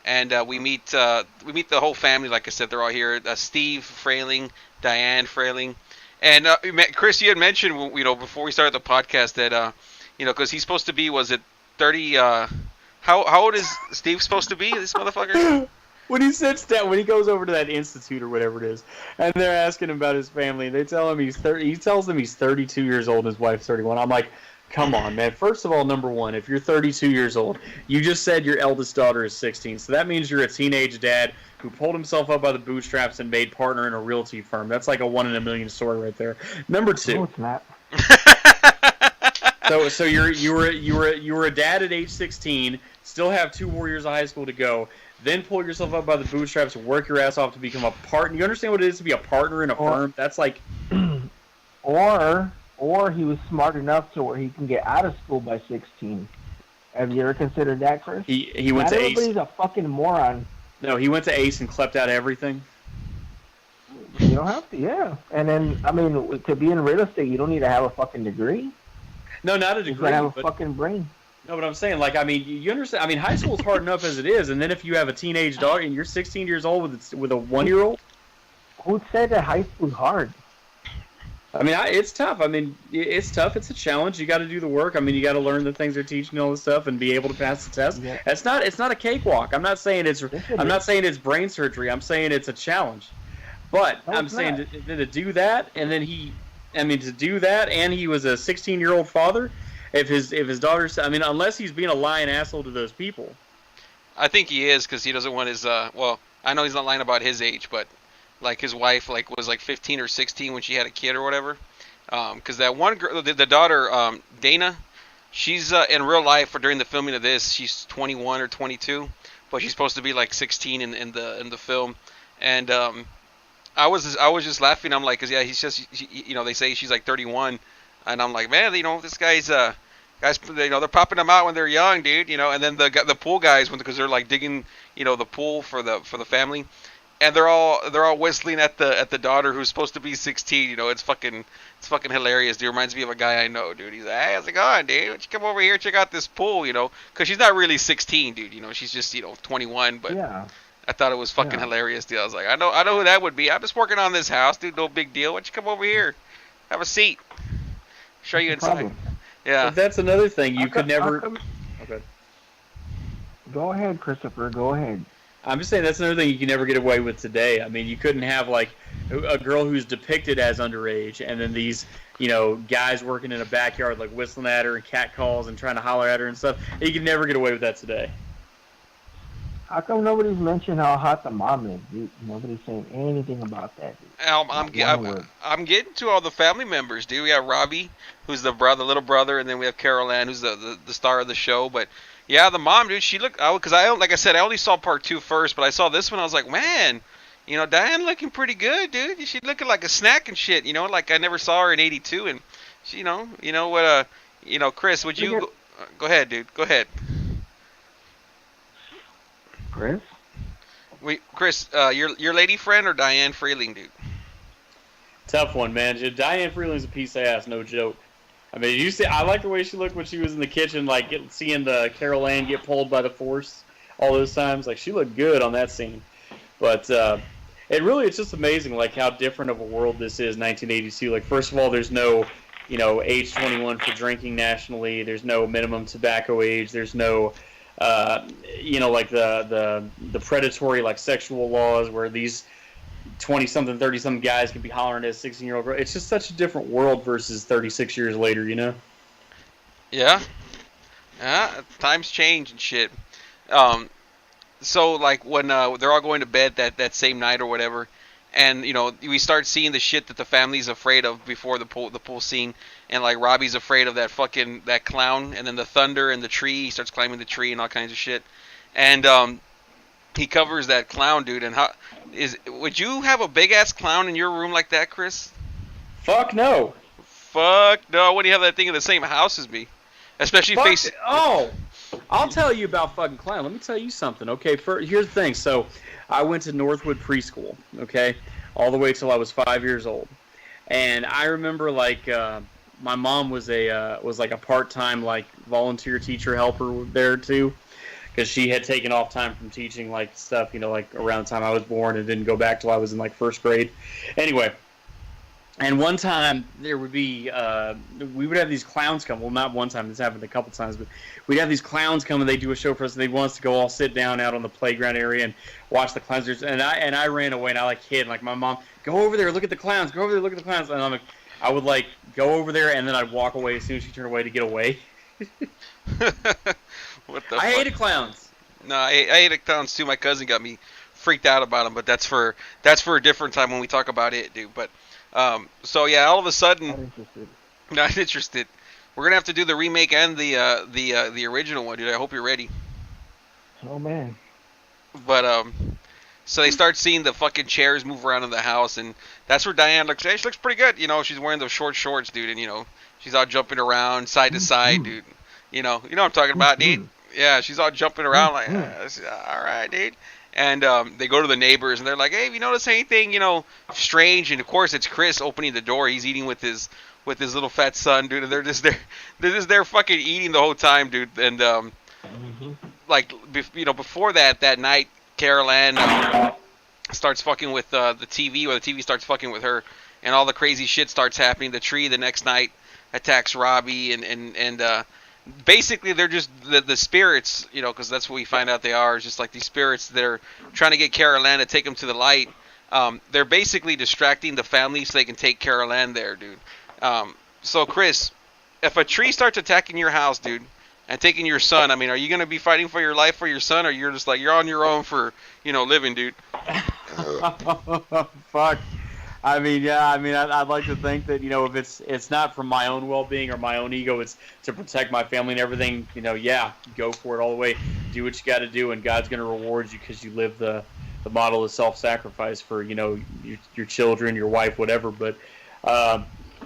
and we meet the whole family. Like I said, they're all here. Steve Frayling, Diane Frayling, and Chris, you had mentioned before we started the podcast that because he's supposed to be, was it 30? How old is Steve supposed to be? This motherfucker. When he sits down, when he goes over to that institute or whatever it is, and they're asking him about his family, they tell him he's 30. He tells them he's 32 years old and his wife's 31. I'm like, come on, man. First of all, number one, if you're 32 years old, you just said your eldest daughter is 16, so that means you're a teenage dad who pulled himself up by the bootstraps and made partner in a realty firm. That's like a 1 in a million story right there. Number two. No, it's not. So you were a dad at age 16, still have 2 more years of high school to go, then pull yourself up by the bootstraps and work your ass off to become a partner. You understand what it is to be a partner in a firm? That's like... Or he was smart enough to where he can get out of school by 16. Have you ever considered that, Chris? He went to ACE. Everybody's a fucking moron. No, he went to ACE and clept out everything. You don't have to, yeah. And then, to be in real estate, you don't need to have a fucking degree. No, not a degree. You gotta have a fucking brain. No, but I'm saying, you understand. High school's hard enough as it is, and then if you have a teenage daughter and you're 16 years old with a 1-year-old. Who said that high school's hard? It's tough. It's tough. It's a challenge. You got to do the work. You got to learn the things they're teaching, all this stuff, and be able to pass the test. Yeah. It's not a cakewalk. I'm not saying it's brain surgery. I'm saying it's a challenge. But I'm saying to do that, and then he was a 16-year-old father. If his daughter's, unless he's being a lying asshole to those people. I think he is, because he doesn't want his. Well, I know he's not lying about his age, but like his wife was 15 or 16 when she had a kid or whatever. Because that one girl, the daughter, Dana, she's in real life or during the filming of this, she's 21 or 22, but she's supposed to be 16 in the film. And I was just laughing. I'm like, 'cause yeah, he's just they say she's 31. And I'm like, man, this guy's they're popping them out when they're young, dude, and then the pool guys, because they're digging, the pool for the family, and they're all whistling at the daughter who's supposed to be 16. It's fucking hilarious, dude. It reminds me of a guy I know, dude. He's like, hey, how's it going, dude? Why don't you come over here, check out this pool, because she's not really 16, dude. She's just 21, but yeah. I thought it was fucking hilarious, dude. I was like, I know who that would be. I'm just working on this house, dude. No big deal. Why don't you come over here, have a seat. Show you inside. Problem. Yeah. But that's another thing. You could never. Okay. Go ahead, Christopher. Go ahead. I'm just saying that's another thing you can never get away with today. You couldn't have a girl who's depicted as underage, and then these guys working in a backyard whistling at her and cat calls and trying to holler at her and stuff. You could never get away with that today. How come nobody's mentioned how hot the mom is, dude? Nobody's saying anything about that, dude. I'm getting to all the family members, dude. We have Robbie, who's the little brother, and then we have Carol Ann, who's the star of the show. But yeah, the mom, dude, she looked, because like I said, I only saw part 2 first, but I saw this one. I was like, man, Diane looking pretty good, dude. She's looking like a snack and shit. Like I never saw her in '82, and she, Chris, would you go ahead, dude? Go ahead. Chris, your lady friend or Diane Freeling, dude? Tough one, man. Diane Freeling's a piece of ass, no joke. You see, I like the way she looked when she was in the kitchen, seeing the Carol Ann get pulled by the force all those times. She looked good on that scene. But it's just amazing, how different of a world this is, 1982. First of all, there's no, age 21 for drinking nationally. There's no minimum tobacco age. There's no the predatory sexual laws where these 20-something, 30-something guys can be hollering at a 16-year-old girl. It's just such a different world versus 36 years later, Yeah. Yeah, times change and shit. So when they're all going to bed that same night or whatever, and we start seeing the shit that the family's afraid of before the pool scene, and Robbie's afraid of that clown, and then the thunder and the tree. He starts climbing the tree and all kinds of shit, and he covers that clown, dude. And would you have a big ass clown in your room like that, Chris? Fuck no. Fuck no. When do you have that thing in the same house as me? Especially face. Oh, I'll tell you about fucking clown. Let me tell you something. Okay, here's the thing. So, I went to Northwood Preschool. Okay, all the way till I was 5 years old, and I remember like my mom was like a part-time like volunteer teacher helper there too, because she had taken off time from teaching like stuff, you know, like around the time I was born and didn't go back till I was in like first grade. Anyway. And one time there would be, we would have these clowns come. Well, not one time. This happened a couple times, but we'd have these clowns come and they do a show for us. And they want us to go all sit down out on the playground area and watch the clowns. And I ran away and I like hid. Like my mom, go over there, look at the clowns. Go over there, look at the clowns. And I would like go over there and then I'd walk away as soon as she turned away to get away. What the? I hated clowns. No, I hated clowns too. My cousin got me freaked out about them, but that's for a different time when we talk about it, dude. But. So yeah, all of a sudden, not interested. We're gonna have to do the remake and the original one, dude. I hope you're ready. Oh man. But so they start seeing the fucking chairs move around in the house, and that's where Diane looks. Hey, she looks pretty good, you know. She's wearing those short shorts, dude, and you know she's all jumping around side to side, dude. You know what I'm talking about, dude. Yeah, she's all jumping around like, all right, dude. And they go to the neighbors, and they're like, hey, have you noticed anything, you know, strange? And, of course, it's Chris opening the door. He's eating with his little fat son, dude. And they're just there fucking eating the whole time, dude. And, like, you know, before that night, Carol Ann starts fucking with the TV, or the TV starts fucking with her. And all the crazy shit starts happening. The tree the next night attacks Robbie, and basically, they're just the spirits, you know, because that's what we find out they are. Is just like these spirits that are trying to get Carol Ann to take them to the light. They're basically distracting the family so they can take Carol Ann there, dude. So, Chris, if a tree starts attacking your house, dude, and taking your son, I mean, are you going to be fighting for your life for your son, or you're just like, you're on your own for, you know, living, dude? Fuck. I mean, yeah. I mean, I'd like to think that, you know, if it's not for my own well-being or my own ego, it's to protect my family and everything. You know, yeah, go for it all the way. Do what you got to do, and God's going to reward you because you live the model of self-sacrifice for, you know, your children, your wife, whatever. But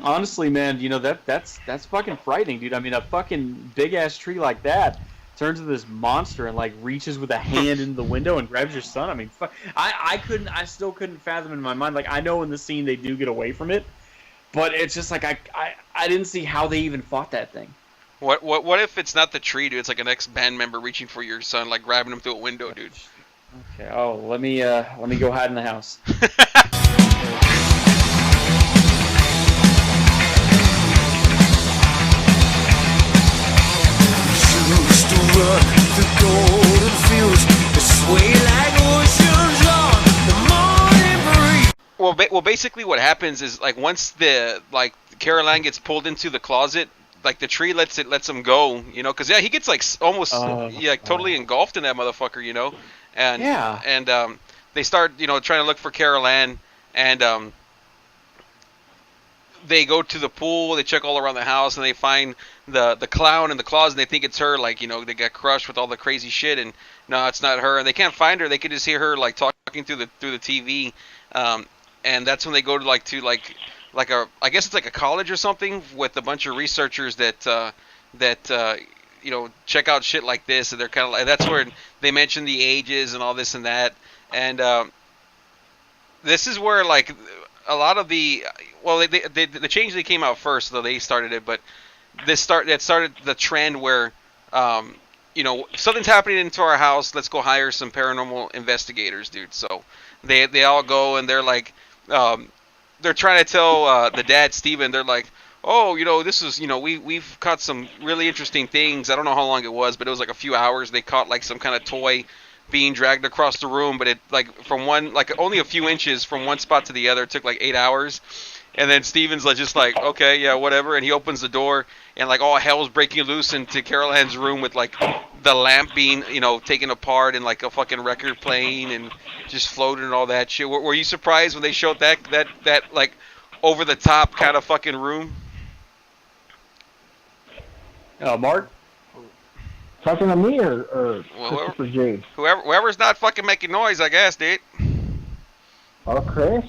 honestly, man, you know that's fucking frightening, dude. I mean, a fucking big ass tree like that turns into this monster and like reaches with a hand into the window and grabs your son. I mean, fuck, I still couldn't fathom in my mind. Like, I know in the scene they do get away from it, but it's just like I didn't see how they even fought that thing. What if it's not the tree, dude? It's like an ex-band member reaching for your son, like grabbing him through a window, dude. Okay. Oh, let me go hide in the house. The golden fields that sway like oceans on the morning breeze. Well, basically what happens is, like, once Carol Ann gets pulled into the closet, like, the tree lets him go, you know, because yeah, he gets like almost totally engulfed in that motherfucker, you know, and they start, you know, trying to look for Carol Ann, and they go to the pool, they check all around the house, and they find the clown in the closet, and they think it's her, like, you know, they got crushed with all the crazy shit, and no, it's not her, and they can't find her, they can just hear her, like, talking through the TV, and that's when they go to, like I guess it's like a college or something, with a bunch of researchers that you know, check out shit like this, and they're kind of like, that's where they mention the ages and all this and that, and this is where, like, a lot of the change they came out first, though they started it, but that started the trend where you know, something's happening into our house, let's go hire some paranormal investigators, dude. So they all go, and they're like they're trying to tell the dad, Steven, they're like, oh, you know, this is, you know, we've caught some really interesting things. I don't know how long it was, but it was like a few hours. They caught like some kind of toy being dragged across the room, but it, like, from one, like, only a few inches from one spot to the other. It took like 8 hours. And then Steven's like, just like, okay, yeah, whatever. And he opens the door, and like all hell's breaking loose into Carol Ann's room, with like the lamp being, you know, taken apart, and like a fucking record playing and just floating and all that shit. Were you surprised when they showed that like over the top kind of fucking room? Mark? Talking to me or Christopher J? Whoever's not fucking making noise, I guess, dude. Oh, Chris?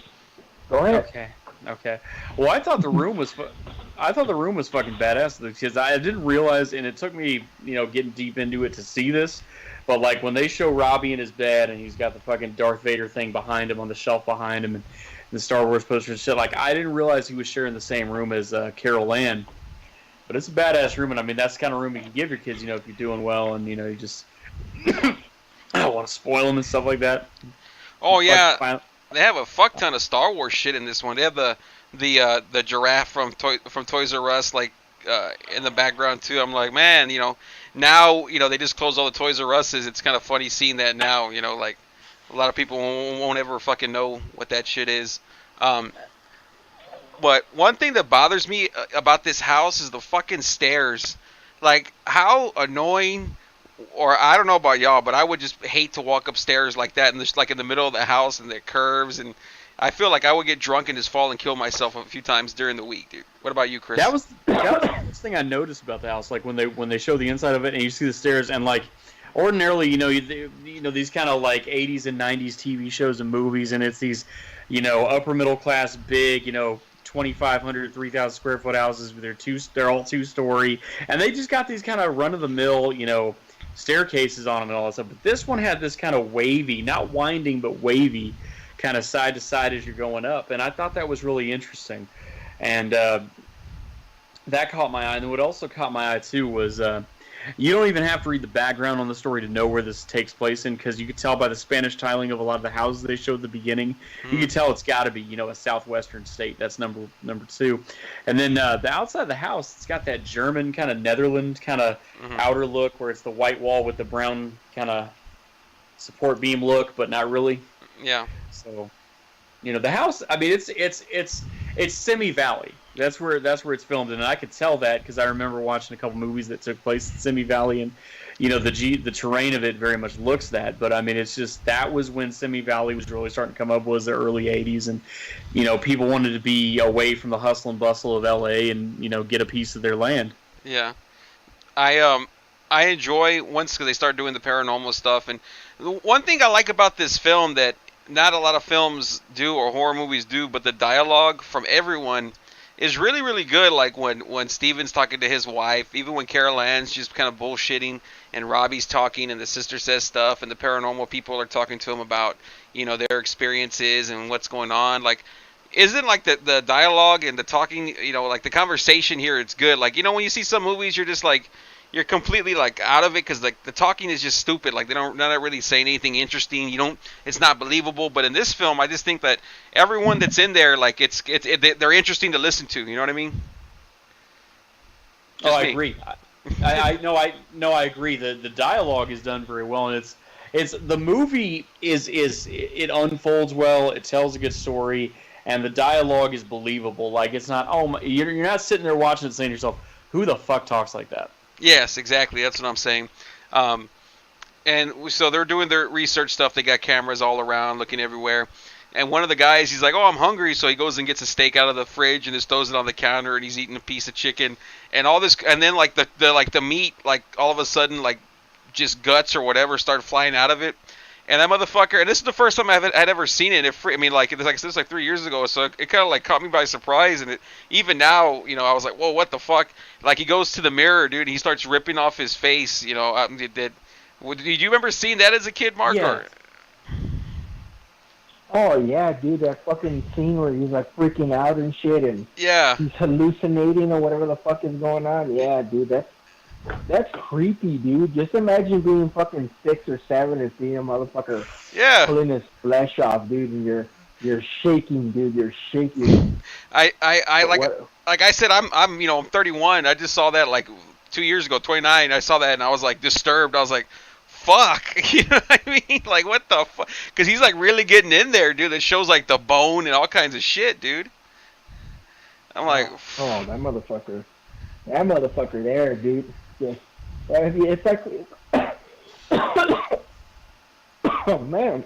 Go ahead. Okay. Okay. Well, I thought the room was fucking badass because I didn't realize, and it took me, getting deep into it to see this. But like when they show Robbie in his bed and he's got the fucking Darth Vader thing behind him on the shelf behind him and the Star Wars poster and shit, like I didn't realize he was sharing the same room as Carol Ann. But it's a badass room, and I mean that's the kind of room you can give your kids, if you're doing well, and you just I don't want to spoil them and stuff like that. Oh yeah, they have a fuck ton of Star Wars shit in this one. They have the giraffe from Toys R Us in the background too. I'm like, man, now they just closed all the Toys R Us's. It's kind of funny seeing that now. Like a lot of people won't ever fucking know what that shit is. But one thing that bothers me about this house is the fucking stairs. Like, how annoying, or I don't know about y'all, but I would just hate to walk upstairs like that, and just like in the middle of the house, and the curves, and I feel like I would get drunk and just fall and kill myself a few times during the week, dude. What about you, Chris? That was the first thing I noticed about the house. Like when they show the inside of it, and you see the stairs, and like ordinarily, these kind of like 80s and 90s TV shows and movies, and it's these, upper middle class, big, 2,500, 3,000 square foot houses. They're all 2-story, and they just got these kind of run of the mill, staircases on them and all that stuff. But this one had this kind of wavy, not winding, but wavy, kind of side to side as you're going up, and I thought that was really interesting, and that caught my eye. And what also caught my eye too was you don't even have to read the background on the story to know where this takes place in, because you could tell by the Spanish tiling of a lot of the houses they showed at the beginning. You could tell it's got to be, a southwestern state. That's number 2. And then the outside of the house, it's got that German kind of Netherlands kind of outer look, where it's the white wall with the brown kind of support beam look, but not really. Yeah. So, the house. I mean, it's Simi Valley. That's where it's filmed, and I could tell that because I remember watching a couple movies that took place in Simi Valley, and the terrain of it very much looks that. But I mean, it's just that was when Simi Valley was really starting to come up, was the early '80s, and people wanted to be away from the hustle and bustle of LA and get a piece of their land. Yeah, I enjoy once because they start doing the paranormal stuff, and one thing I like about this film that not a lot of films do or horror movies do, but the dialogue from everyone is really, really good. Like when Steven's talking to his wife, even when Carol Ann's just kind of bullshitting, and Robbie's talking, and the sister says stuff, and the paranormal people are talking to him about, their experiences and what's going on. Like, isn't like the dialogue and the talking, like the conversation here, it's good. Like, when you see some movies, you're just like, you're completely like out of it because like the talking is just stupid. Like they're not really saying anything interesting. It's not believable. But in this film, I just think that everyone that's in there, like they're interesting to listen to. You know what I mean? I agree. I agree. The dialogue is done very well, and it's the movie it unfolds well. It tells a good story, and the dialogue is believable. Like it's not you're not sitting there watching it saying to yourself, who the fuck talks like that? Yes, exactly. That's what I'm saying. And so they're doing their research stuff. They got cameras all around, looking everywhere. And one of the guys, he's like, "Oh, I'm hungry," so he goes and gets a steak out of the fridge and just throws it on the counter, and he's eating a piece of chicken and all this. And then like the meat, like all of a sudden, like just guts or whatever start flying out of it. And that motherfucker, and this is the first time I'd ever seen it. This was like 3 years ago, so it kind of like caught me by surprise. And even now, I was like, whoa, what the fuck? Like he goes to the mirror, dude, and he starts ripping off his face. Did you remember seeing that as a kid, Mark? Yeah. Or? Oh yeah, dude, that fucking scene where he's like freaking out and shit, and Yeah. he's hallucinating or whatever the fuck is going on. Yeah, dude, that's creepy, dude. Just imagine being fucking 6 or 7 and seeing a motherfucker pulling his flesh off, dude, and you're shaking, dude. You're shaking. I like I said, I'm 31. I just saw that like 2 years ago, 29. I saw that and I was like disturbed. I was like, fuck, you know what I mean? Like what the fuck? Because he's like really getting in there, dude. It shows like the bone and all kinds of shit, dude. I'm like, oh, that motherfucker there, dude. Yeah. It's like, oh man,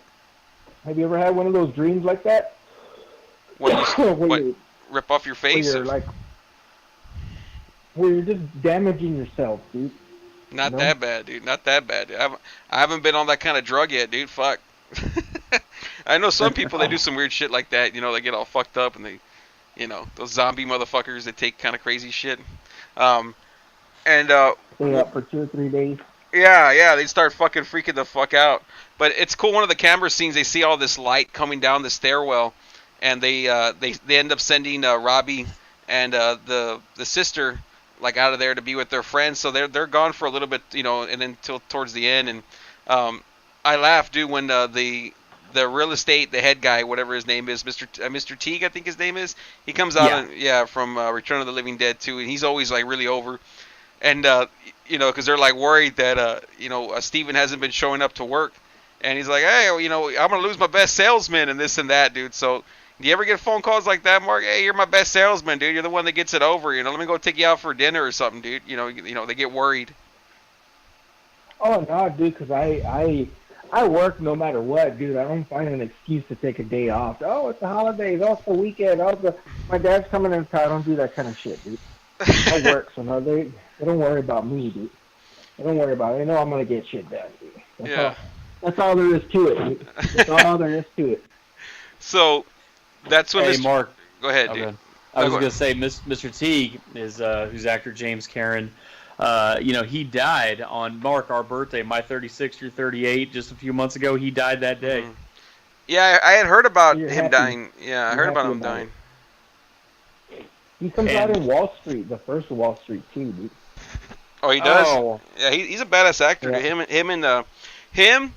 have you ever had one of those dreams like that? Rip off your face? Where you're just damaging yourself, dude. Not that bad, dude. Not that bad. Dude. I haven't been on that kind of drug yet, dude. Fuck. I know some people, they do some weird shit like that. They get all fucked up and they You know, those zombie motherfuckers that take kind of crazy shit. And Stay up for 2 or 3 days. yeah, they start fucking freaking the fuck out. But it's cool. One of the camera scenes, they see all this light coming down the stairwell, and they end up sending Robbie and the sister like out of there to be with their friends. So they're gone for a little bit, you know, and then till towards the end. And I laughed, dude, when the real estate, the head guy, whatever his name is, Mr. Teague, I think his name is. He comes out, from Return of the Living Dead too, and he's always like really over. And you know, because they're like worried that Steven hasn't been showing up to work, and he's like, hey, you know, I'm gonna lose my best salesman and this and that, dude. So, do you ever get phone calls like that, Mark? Hey, you're my best salesman, dude. You're the one that gets it over. You know, let me go take you out for dinner or something, dude. You know, they get worried. Oh no, dude, because I work no matter what, dude. I don't find an excuse to take a day off. Oh, it's the holidays. Oh, it's the weekend. Oh, my dad's coming in town. I don't do that kind of shit, dude. I work, so no, they don't worry about me, dude. They don't worry about it. They know I'm gonna get shit done, dude. That's all there is to it, dude. That's all there is to it. So that's when. Hey, Mark. Go ahead, dude. I was gonna say, Mr. Teague is who's actor James Karen. You know, he died on Mark, our birthday, my 36th, your 38, just a few months ago. He died that day. Mm-hmm. Yeah, I had heard about You're him happy. dying. Yeah, I You're heard about happy him about dying. He comes out in Wall Street, the first Wall Street too, dude. Oh, he does. Oh. Yeah, he's a badass actor. Yeah. Him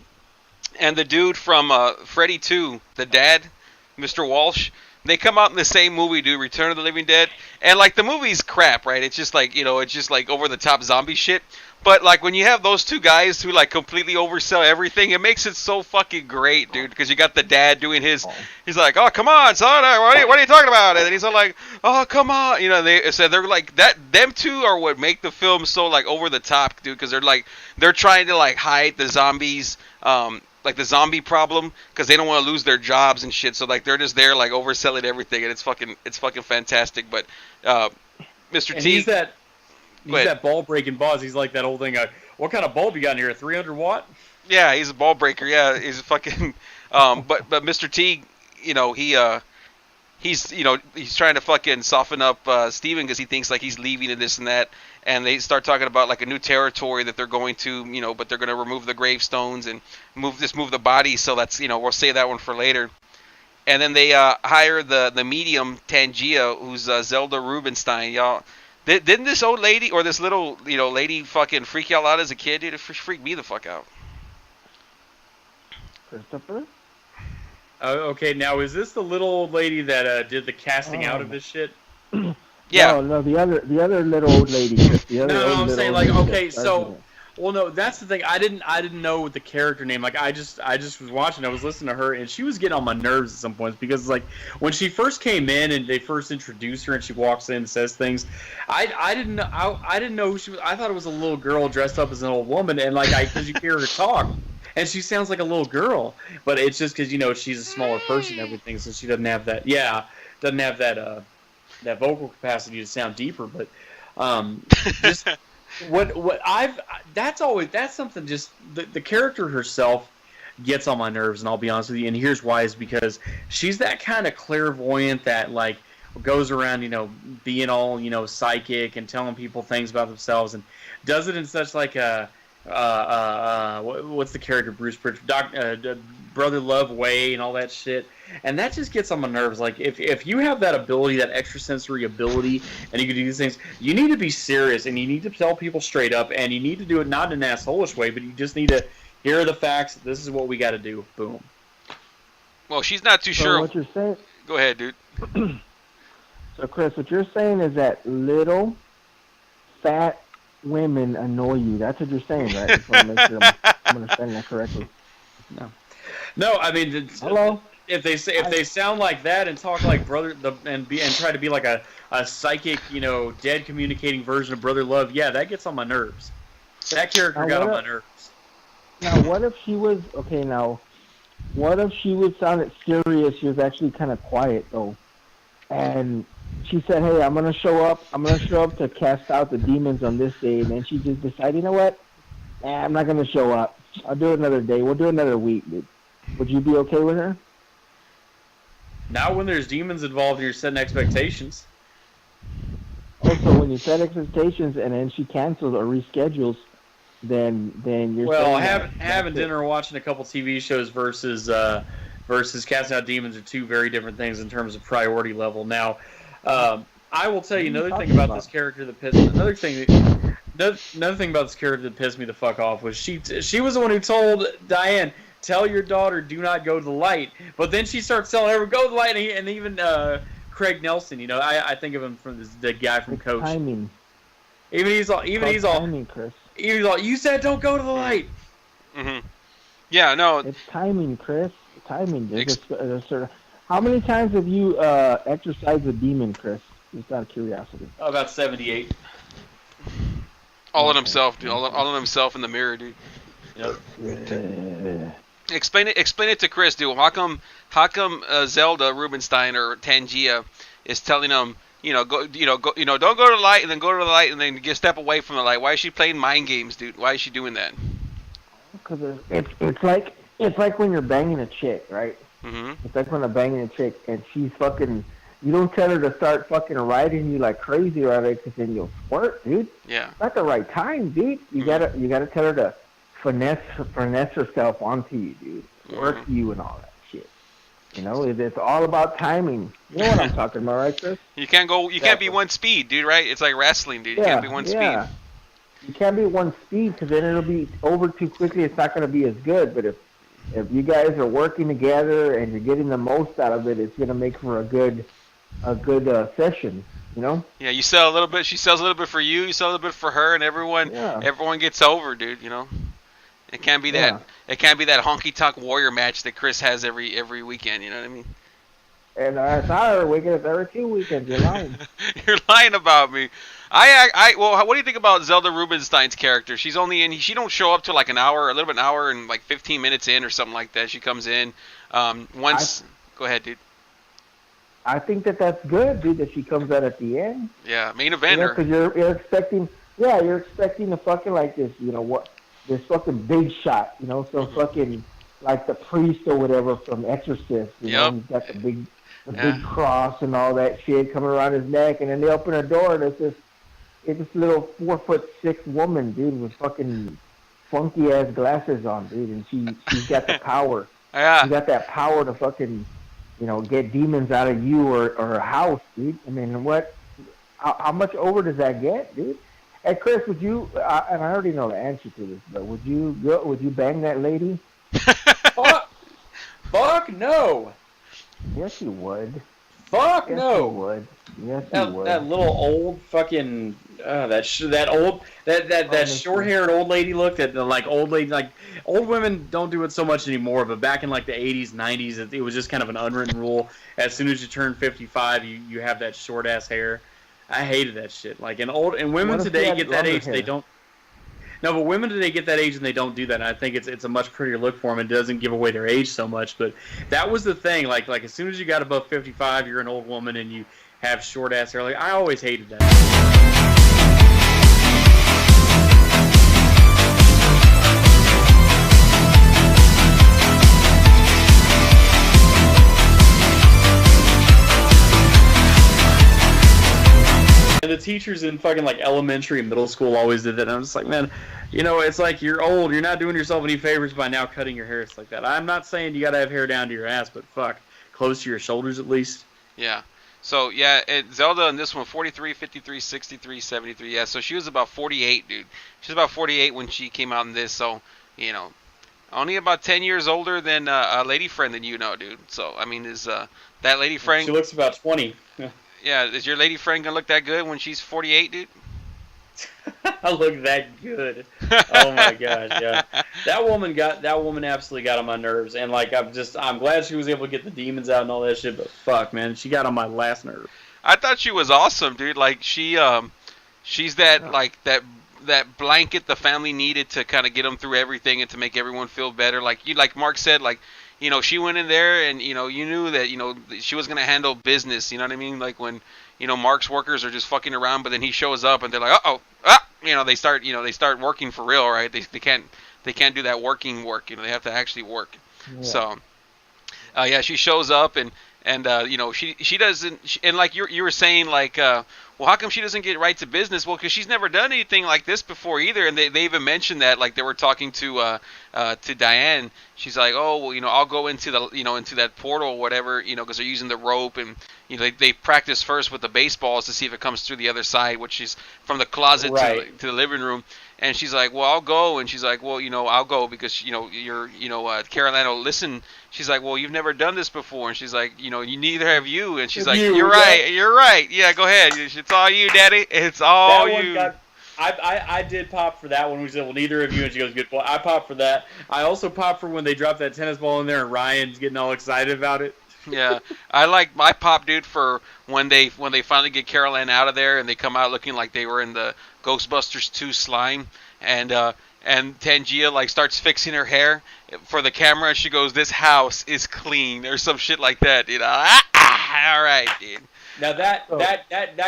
and the dude from Freddy 2, the dad, Mr. Walsh. They come out in the same movie, dude, Return of the Living Dead. And, like, the movie's crap, right? It's just like, it's just like over-the-top zombie shit. But, like, when you have those two guys who, like, completely oversell everything, it makes it so fucking great, dude. Because you got the dad doing his, he's like, oh, come on, son, what are you talking about? And then he's all like, oh, come on. You know, they're like, them two are what make the film so, like, over-the-top, dude. Because they're trying to, like, hide the zombies, like the zombie problem, because they don't want to lose their jobs and shit. So like they're just there like overselling everything, and it's fucking fantastic. But Mr. And T, he's that ball breaking boss. He's like that old thing. What kind of bulb you got in here? 300 watt? Yeah, he's a ball breaker. Yeah, he's a fucking. But Mr. T, he's trying to fucking soften up Steven because he thinks like he's leaving and this and that. And they start talking about like a new territory that they're going to, but they're going to remove the gravestones and move the body. So that's, we'll save that one for later. And then they hire the medium Tangia, who's Zelda Rubinstein. Y'all, didn't this old lady or this little lady fucking freak y'all out as a kid? Dude, it freaked me the fuck out. Christopher? Okay, now is this the little old lady that did the casting out of this shit? Yeah. No, the other little old lady. I'm saying like, okay, so, well, no, that's the thing. I didn't know the character name. Like, I just was watching. I was listening to her, and she was getting on my nerves at some points because, like, when she first came in and they first introduced her, and she walks in and says things, I didn't know who she was. I thought it was a little girl dressed up as an old woman, and like, because you hear her talk, and she sounds like a little girl, but it's just because she's a smaller person and everything, so she doesn't have that. Yeah, doesn't have that. That vocal capacity to sound deeper, but just that's something. Just the character herself gets on my nerves, and I'll be honest with you. And here's why: is because she's that kind of clairvoyant that like goes around, being all psychic and telling people things about themselves, and does it in such like a what's the character Bruce Pritchard, Brother Love way and all that shit. And that just gets on my nerves. Like, if you have that ability, that extrasensory ability, and you can do these things, you need to be serious, and you need to tell people straight up, and you need to do it not in an asshole-ish way, but you just need to, here are the facts, this is what we got to do. Boom. Well, she's not too sure. What you're saying? Go ahead, dude. So, Chris, what you're saying is that little, fat women annoy you. That's what you're saying, right? Just want to make sure I'm understanding that correctly. No, I mean, hello. If they sound like that and talk like and try to be like a psychic, dead communicating version of Brother Love, yeah, that gets on my nerves. That character got on my nerves. Now, what if she was okay? Now, what if she was sounded serious? She was actually kind of quiet though, and she said, "Hey, I'm gonna show up. I'm gonna show up to cast out the demons on this day." And then she just decided, you know what? I'm not gonna show up. I'll do it another day. We'll do it another week, dude. Would you be okay with her? Not when there's demons involved and you're setting expectations. Also, when you set expectations and then she cancels or reschedules, then you're having dinner or watching a couple TV shows versus casting out demons are two very different things in terms of priority level. Now, I will tell you another thing about this character that pissed another thing about this character that pissed me the fuck off was she was the one who told Diane, tell your daughter do not go to the light, but then she starts telling her go to the light, and even Craig Nelson, I think of him from the guy from Coach. Timing. He's all timing, Chris. He's all, you said don't go to the light. Mm-hmm. Yeah, no. It's timing, Chris. Timing. How many times have you exercised a demon, Chris? Just out of curiosity. About 78. All on himself, dude. All on himself in the mirror, dude. Yep. Explain it to Chris, dude. How come Zelda Rubinstein or Tangia is telling him, don't go to the light, and then go to the light, and then get step away from the light? Why is she playing mind games, dude? Why is she doing that? Because it's like when you're banging a chick, right? Mm-hmm. It's like when I'm banging a chick and she's fucking. You don't tell her to start fucking riding you like crazy right away, because then you'll squirt, dude. Yeah. It's not the right time, dude. You gotta tell her to finesse herself onto you, dude. Work you and all that shit. It's all about timing. You know what I'm talking about, right, Chris? You can't be one speed, dude, right? It's like wrestling, dude. You can't be one speed. You can't be one speed, because then it'll be over too quickly. It's not going to be as good. But if you guys are working together and you're getting the most out of it, it's going to make for a good session, Yeah, you sell a little bit. She sells a little bit for you. You sell a little bit for her, and everyone gets over, dude. It can't be that. It can't be that honky tonk warrior match that Chris has every weekend. You know what I mean? And it's not every weekend. It's every 2 weekends. You're lying. You're lying about me. Well, what do you think about Zelda Rubinstein's character? She's only in. She don't show up till like an hour and like 15 minutes in or something like that. She comes in once. Go ahead, dude. I think that's good, dude, that she comes out at the end. Yeah, main eventer. Because you're expecting a fucking like this, this fucking big shot, so fucking like the priest or whatever from Exorcist, he's got the big cross and all that shit coming around his neck, and then they open a door and it's this little 4'6" woman, dude, with fucking funky ass glasses on, dude, and she's got the power. Yeah. She got that power to fucking. Get demons out of you or a house, dude. I mean, how much over does that get, dude? Hey, Chris, would you, and I already know the answer to this, but would you bang that lady? Fuck no. Yes, you would. Fuck yes, no. You would. Yes, you would. That little old fucking that short-haired old lady look. That like old women don't do it so much anymore. But back in like the 80s, 90s, it was just kind of an unwritten rule. As soon as you turn 55, you have that short ass hair. I hated that shit. Like and women today get that age, they don't. No, but women today get that age and they don't do that. And I think it's a much prettier look for them and doesn't give away their age so much. But that was the thing. Like as soon as you got above 55, you're an old woman and you have short ass hair. Like I always hated that. And the teachers in fucking like elementary and middle school always did that. And I'm just like, man, it's like you're old. You're not doing yourself any favors by now cutting your hair. It's like that. I'm not saying you got to have hair down to your ass, but fuck, close to your shoulders at least. Yeah. So, yeah, Zelda in this one, 43, 53, 63, 73. Yeah, so she was about 48, dude. She was about 48 when she came out in this. So, only about 10 years older than a lady friend than dude. So, I mean, is that lady friend... She looks about 20. Yeah, is your lady friend going to look that good when she's 48, dude? I look that good. Oh my gosh, yeah. That woman absolutely got on my nerves, and like I'm glad she was able to get the demons out and all that shit, but fuck, man, she got on my last nerve. I thought she was awesome, dude. Like she's that like that blanket the family needed to kind of get them through everything and to make everyone feel better. Like Mark said, like she went in there and you knew that she was gonna handle business. You know what I mean? Like when Mark's workers are just fucking around, but then he shows up and they're like, they start working for real, right? They can't do that working work. They have to actually work. Yeah. So, she shows up and And she doesn't. And like you were saying, like, well, how come she doesn't get right to business? Well, because she's never done anything like this before either. And they even mentioned that, like, they were talking to Diane. She's like, oh, well, I'll go into the into that portal or whatever, because they're using the rope, and they practice first with the baseballs to see if it comes through the other side, which is from the closet to the living room. And she's like, well, I'll go. And she's like, well, I'll go because, you're, Carolina will listen. She's like, well, you've never done this before. And she's like, neither have you. And she's like, you're right. Yeah, go ahead. It's all you, Daddy. It's all you. I did pop for that one. We said, well, neither of you. And she goes, good point. I popped for that. I also popped for when they dropped that tennis ball in there and Ryan's getting all excited about it. Yeah, I pop, dude, for when they finally get Carol Ann out of there and they come out looking like they were in the Ghostbusters 2 slime, and Tangia like starts fixing her hair for the camera. She goes, "This house is clean," or some shit like that. All right, dude. Now that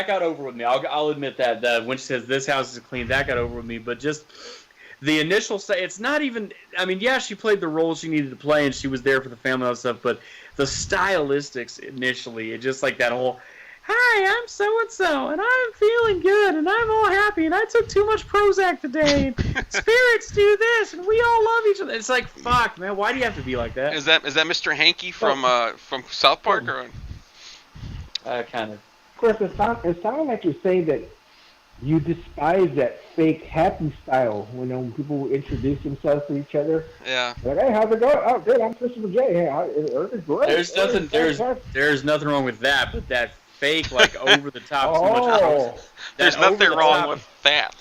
got over with me. I'll admit that when she says this house is clean, that got over with me. But just the initial it's not even. I mean, yeah, she played the role she needed to play, and she was there for the family and all that stuff. But the stylistics initially, it just like that whole, hi, I'm so-and-so, and I'm feeling good, and I'm all happy, and I took too much Prozac today, and spirits do this, and we all love each other. It's like, fuck, man, why do you have to be like that? Is that Mr. Hanky from South Park? Or? Kind of. Chris, it sounds like you're saying that you despise that fake happy style when people introduce themselves to each other. Yeah. Like, hey, how's it going? Oh, good. I'm Christopher J. Hey, it's great. There's nothing wrong with that, but that fake, like, over the top. There's nothing wrong with that.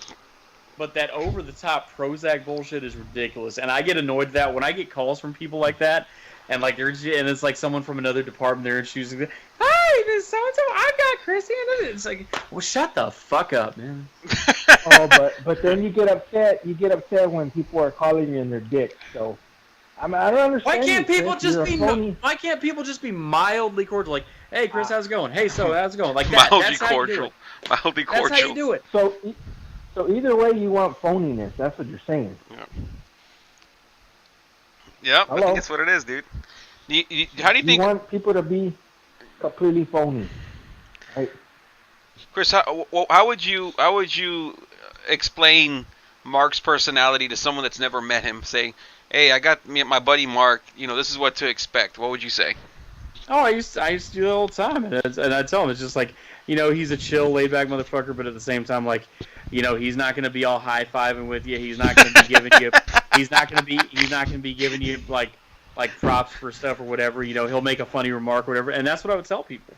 But that over the top Prozac bullshit is ridiculous, and I get annoyed at that when I get calls from people like that. And like it's like someone from another department, they're introducing, hi, this so-and-so, I've got Chrissy, and it's like, well, shut the fuck up, man. but then you get upset. You get upset when people are calling you in their dick. So, I mean, I don't understand. Why can't people just be mildly cordial? Like, hey, Chris, how's it going? Hey, so how's it going? Like that. Mildly cordial. Mildly cordial. That's how you do it. So either way, you want phoniness. That's what you're saying. Yeah. Yep, I think that's what it is, dude. How do you think? You want people to be completely phony, right? Chris, how would you explain Mark's personality to someone that's never met him? Say, hey, I got my buddy Mark. This is what to expect. What would you say? Oh, I used to do that all the time, and I tell him it's just like, he's a chill, laid back motherfucker, but at the same time, like, he's not gonna be all high fiving with you. He's not gonna be giving you. He's not gonna be giving you like props for stuff or whatever. He'll make a funny remark or whatever, and that's what I would tell people.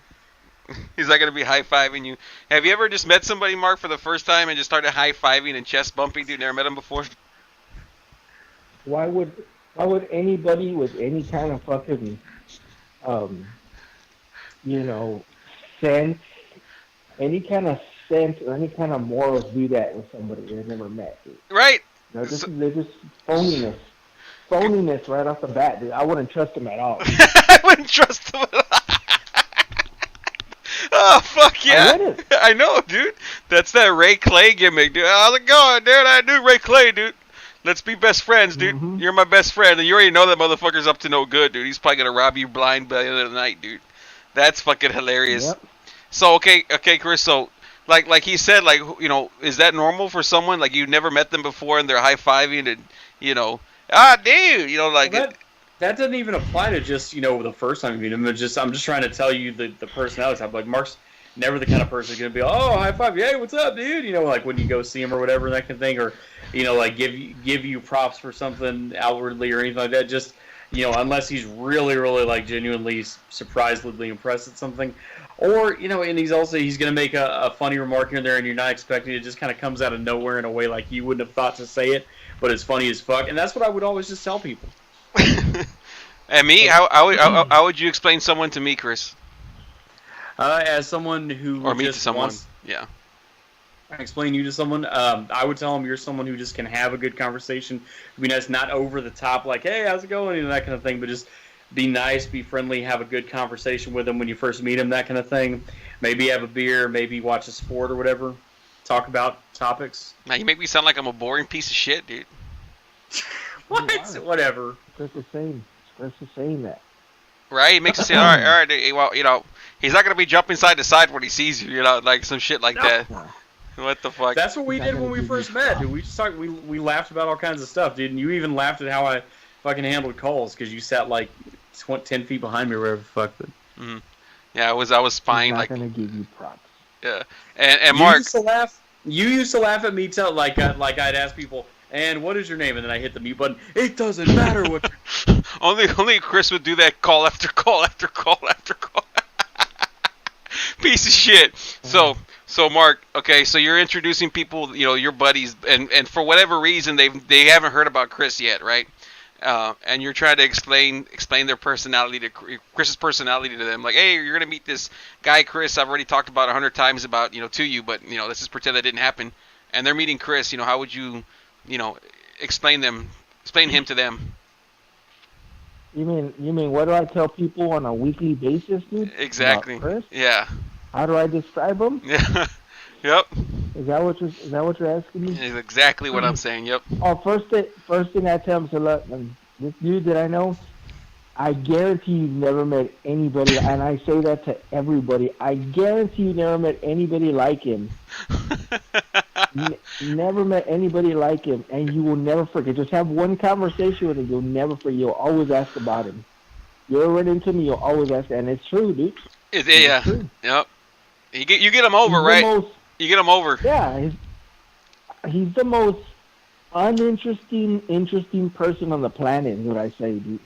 He's not gonna be high fiving you. Have you ever just met somebody, Mark, for the first time and just started high fiving and chest bumping? Dude, never met him before. Why would anybody with any kind of fucking sense, any kind of sense or any kind of morals do that with somebody they've never met, dude? Right. They're just phoniness. Phoniness right off the bat, dude. I wouldn't trust them at all. I wouldn't trust them at all. Oh, fuck yeah. I know, dude. That's that Ray Clay gimmick, dude. How's it going, dude? I do Ray Clay, dude. Let's be best friends, dude. Mm-hmm. You're my best friend, and you already know that motherfucker's up to no good, dude. He's probably gonna rob you blind by the end of the night, dude. That's fucking hilarious. Yep. So, okay, Chris, so... Like he said, like, is that normal for someone? Like, you've never met them before and they're high-fiving and, dude, like... Well, that doesn't even apply to just, the first time you meet him. I'm just trying to tell you the personality type. Like, Mark's never the kind of person who's going to be, oh, high-five, hey, what's up, dude? Like, when you go see him or whatever, that kind of thing. Or, like, give you props for something outwardly or anything like that. Just, unless he's really, really, like, genuinely surprisingly impressed at something. Or, and he's going to make a funny remark here and there and you're not expecting it. It just kind of comes out of nowhere in a way like you wouldn't have thought to say it, but it's funny as fuck. And that's what I would always just tell people. And me? How would you explain someone to me, Chris? As someone who or me just to someone, wants, yeah. Explain you to someone. I would tell them you're someone who just can have a good conversation. That's not over the top, like, hey, how's it going, and that kind of thing, but just be nice, be friendly, have a good conversation with them when you first meet them, that kind of thing. Maybe have a beer, maybe watch a sport or whatever. Talk about topics. Now you make me sound like I'm a boring piece of shit, dude. What? Whatever. Chris is saying that. Right? He makes it say, all right, well, you know, he's not gonna be jumping side to side when he sees you, you know, like some shit like that. What the fuck? That's what we did when we first met, dude. We just talked. We laughed about all kinds of stuff, dude. And you even laughed at how I fucking handled calls because you sat like 10 feet behind me, or whatever the fuck. Mm-hmm. Yeah, I was spying. Like, gonna give you props. Yeah, and Mark. You used to laugh at me till like I'd ask people, and what is your name? And then I hit the mute button. It doesn't matter what. Only Chris would do that call after call after call after call. Piece of shit. So Mark, okay, so you're introducing people, you know, your buddies, and for whatever reason they haven't heard about Chris yet, right? And you're trying to explain their personality to Chris's personality to them, like, hey, you're gonna meet this guy Chris. I've already talked about 100 times about, you know, to you, but you know, let's just pretend that didn't happen. And they're meeting Chris. You know, how would you, you know, explain him to them? You mean what do I tell people on a weekly basis, dude? Exactly. About Chris? Yeah. How do I describe him? Yeah. Yep. Is that what you're asking me? Is exactly what I'm saying. Yep. Oh, first thing I tell him, so look, this dude that I know, I guarantee you've never met anybody, and I say that to everybody. I guarantee you never met anybody like him. Never met anybody like him, and you will never forget. Just have one conversation with him, you'll never forget. You'll always ask about him. You'll run into me, you'll always ask, and it's true, dude. Yeah. True. Yep. You get him over, right? You get him over. Yeah, he's the most interesting person on the planet, is what I say, dude.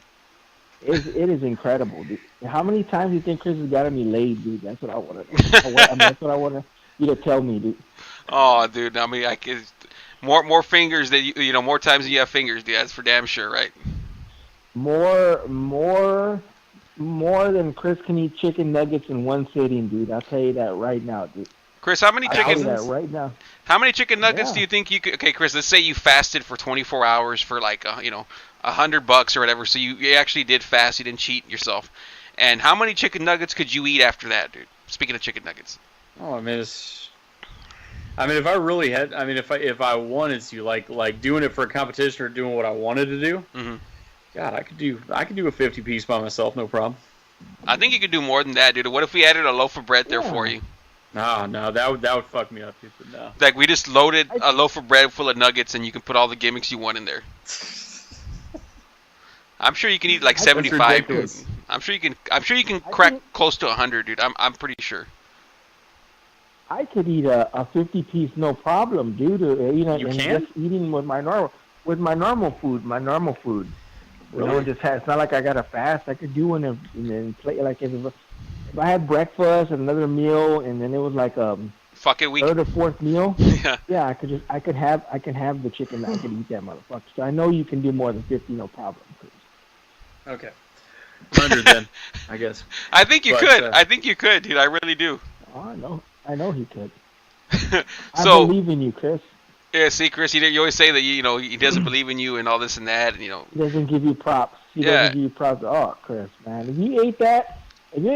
It is incredible, dude. How many times do you think Chris has gotten me laid, dude? That's what I want to. That's what I want you to tell me, dude. Oh, dude. I mean, more fingers than you know, more times than you have fingers, dude. That's for damn sure, right? More than Chris can eat chicken nuggets in one sitting, dude. I'll tell you that right now, dude. Chris, how many chicken? Right now. How many chicken nuggets do you think you could? Okay, Chris, let's say you fasted for 24 hours for like you know, $100 or whatever. So you actually did fast. You didn't cheat yourself. And how many chicken nuggets could you eat after that, dude? Speaking of chicken nuggets. Oh, I mean, if I really had, if I wanted to, like doing it for a competition or doing what I wanted to do. Mm-hmm. God, I could do a 50 piece by myself, no problem. I think you could do more than that, dude. What if we added a loaf of bread there for you? No, that would fuck me up, dude. But no. Like we just loaded a loaf of bread full of nuggets, and you can put all the gimmicks you want in there. I'm sure you can eat like 75, dude. I'm sure you can crack close to 100, dude. I'm pretty sure. I could eat a 50-piece, no problem, dude. You know, you and can? just eating with my normal food. Really? You know, it's not like I got to fast. I could do one and play like if I had breakfast, another meal, and then it was like third or fourth meal. Yeah, I can have the chicken. I could eat that motherfucker. So I know you can do more than 50, no problem. Okay. 100 then, I guess. I think you could. I think you could, dude. I really do. Oh, I know he could. I So, believe in you, Chris. Yeah, see, Chris, you always say that you know he doesn't believe in you and all this and that, and you know. He doesn't give you props. He doesn't give you props. Oh, Chris, man, if you ate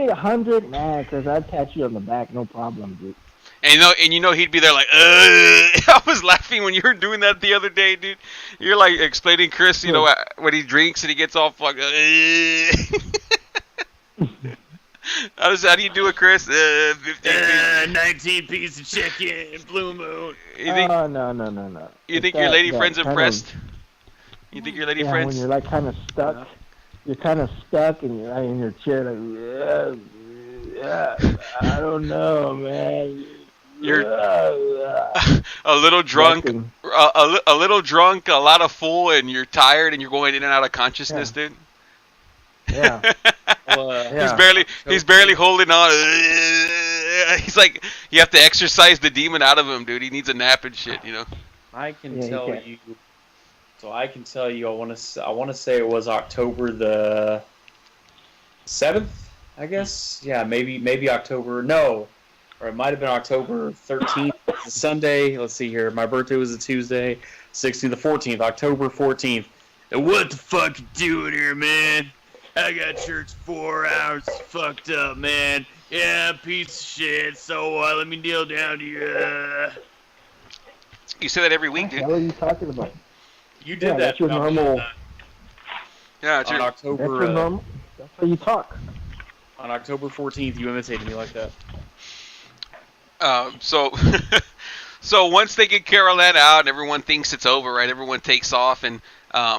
100, man, Chris, I'd pat you on the back, no problem, dude. And you know he'd be there like, I was laughing when you were doing that the other day, dude. You're like explaining Chris, you know, when he drinks and he gets all fucked. How do you do it, Chris? 19 piece of chicken, blue moon. No. You think your lady friend's impressed? You think your lady friend's? When you're like kind of stuck, and you're in your chair like, I don't know, man. You're a little drunk, a little drunk, a lot of full, and you're tired, and you're going in and out of consciousness, dude. Yeah. He's barely holding on. He's like, you have to exercise the demon out of him, dude. He needs a nap and shit, you know. I can tell you. So I can tell you. I want to say it was October the 7th, I guess. Yeah, maybe October. No, or it might have been October 13th. It's a Sunday. Let's see here. My birthday was a Tuesday. 16th, the 14th, October 14th. And what the fuck you doing here, man? I got church 4 hours. Fucked up, man. Yeah, piece of shit. So let me kneel down to you. You say that every week, dude. What are you talking about? You did that. That's your normal. Yeah, it's on October. That's your normal. That's how you talk. On October 14th, you imitated me like that. So so once they get Carol Ann out, everyone thinks it's over, right? Everyone takes off, and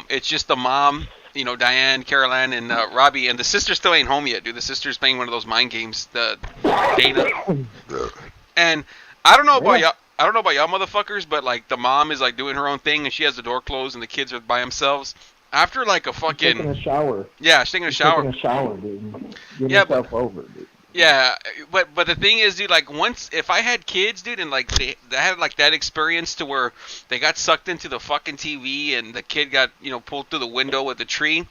it's just the mom, Diane, Carol Ann, and Robbie, and the sister still ain't home yet, dude. The sister's playing one of those mind games, the Dana. And I don't know about y'all. I don't know about y'all motherfuckers, but like the mom is like doing her own thing, and she has the door closed, and the kids are by themselves. After like a fucking taking a shower. Yeah, she's taking a shower. Taking a shower, dude. Get Yeah, yourself over, dude. Yeah, but the thing is, dude, like if I had kids, dude, and like they had like that experience to where they got sucked into the fucking TV and the kid got pulled through the window with the tree,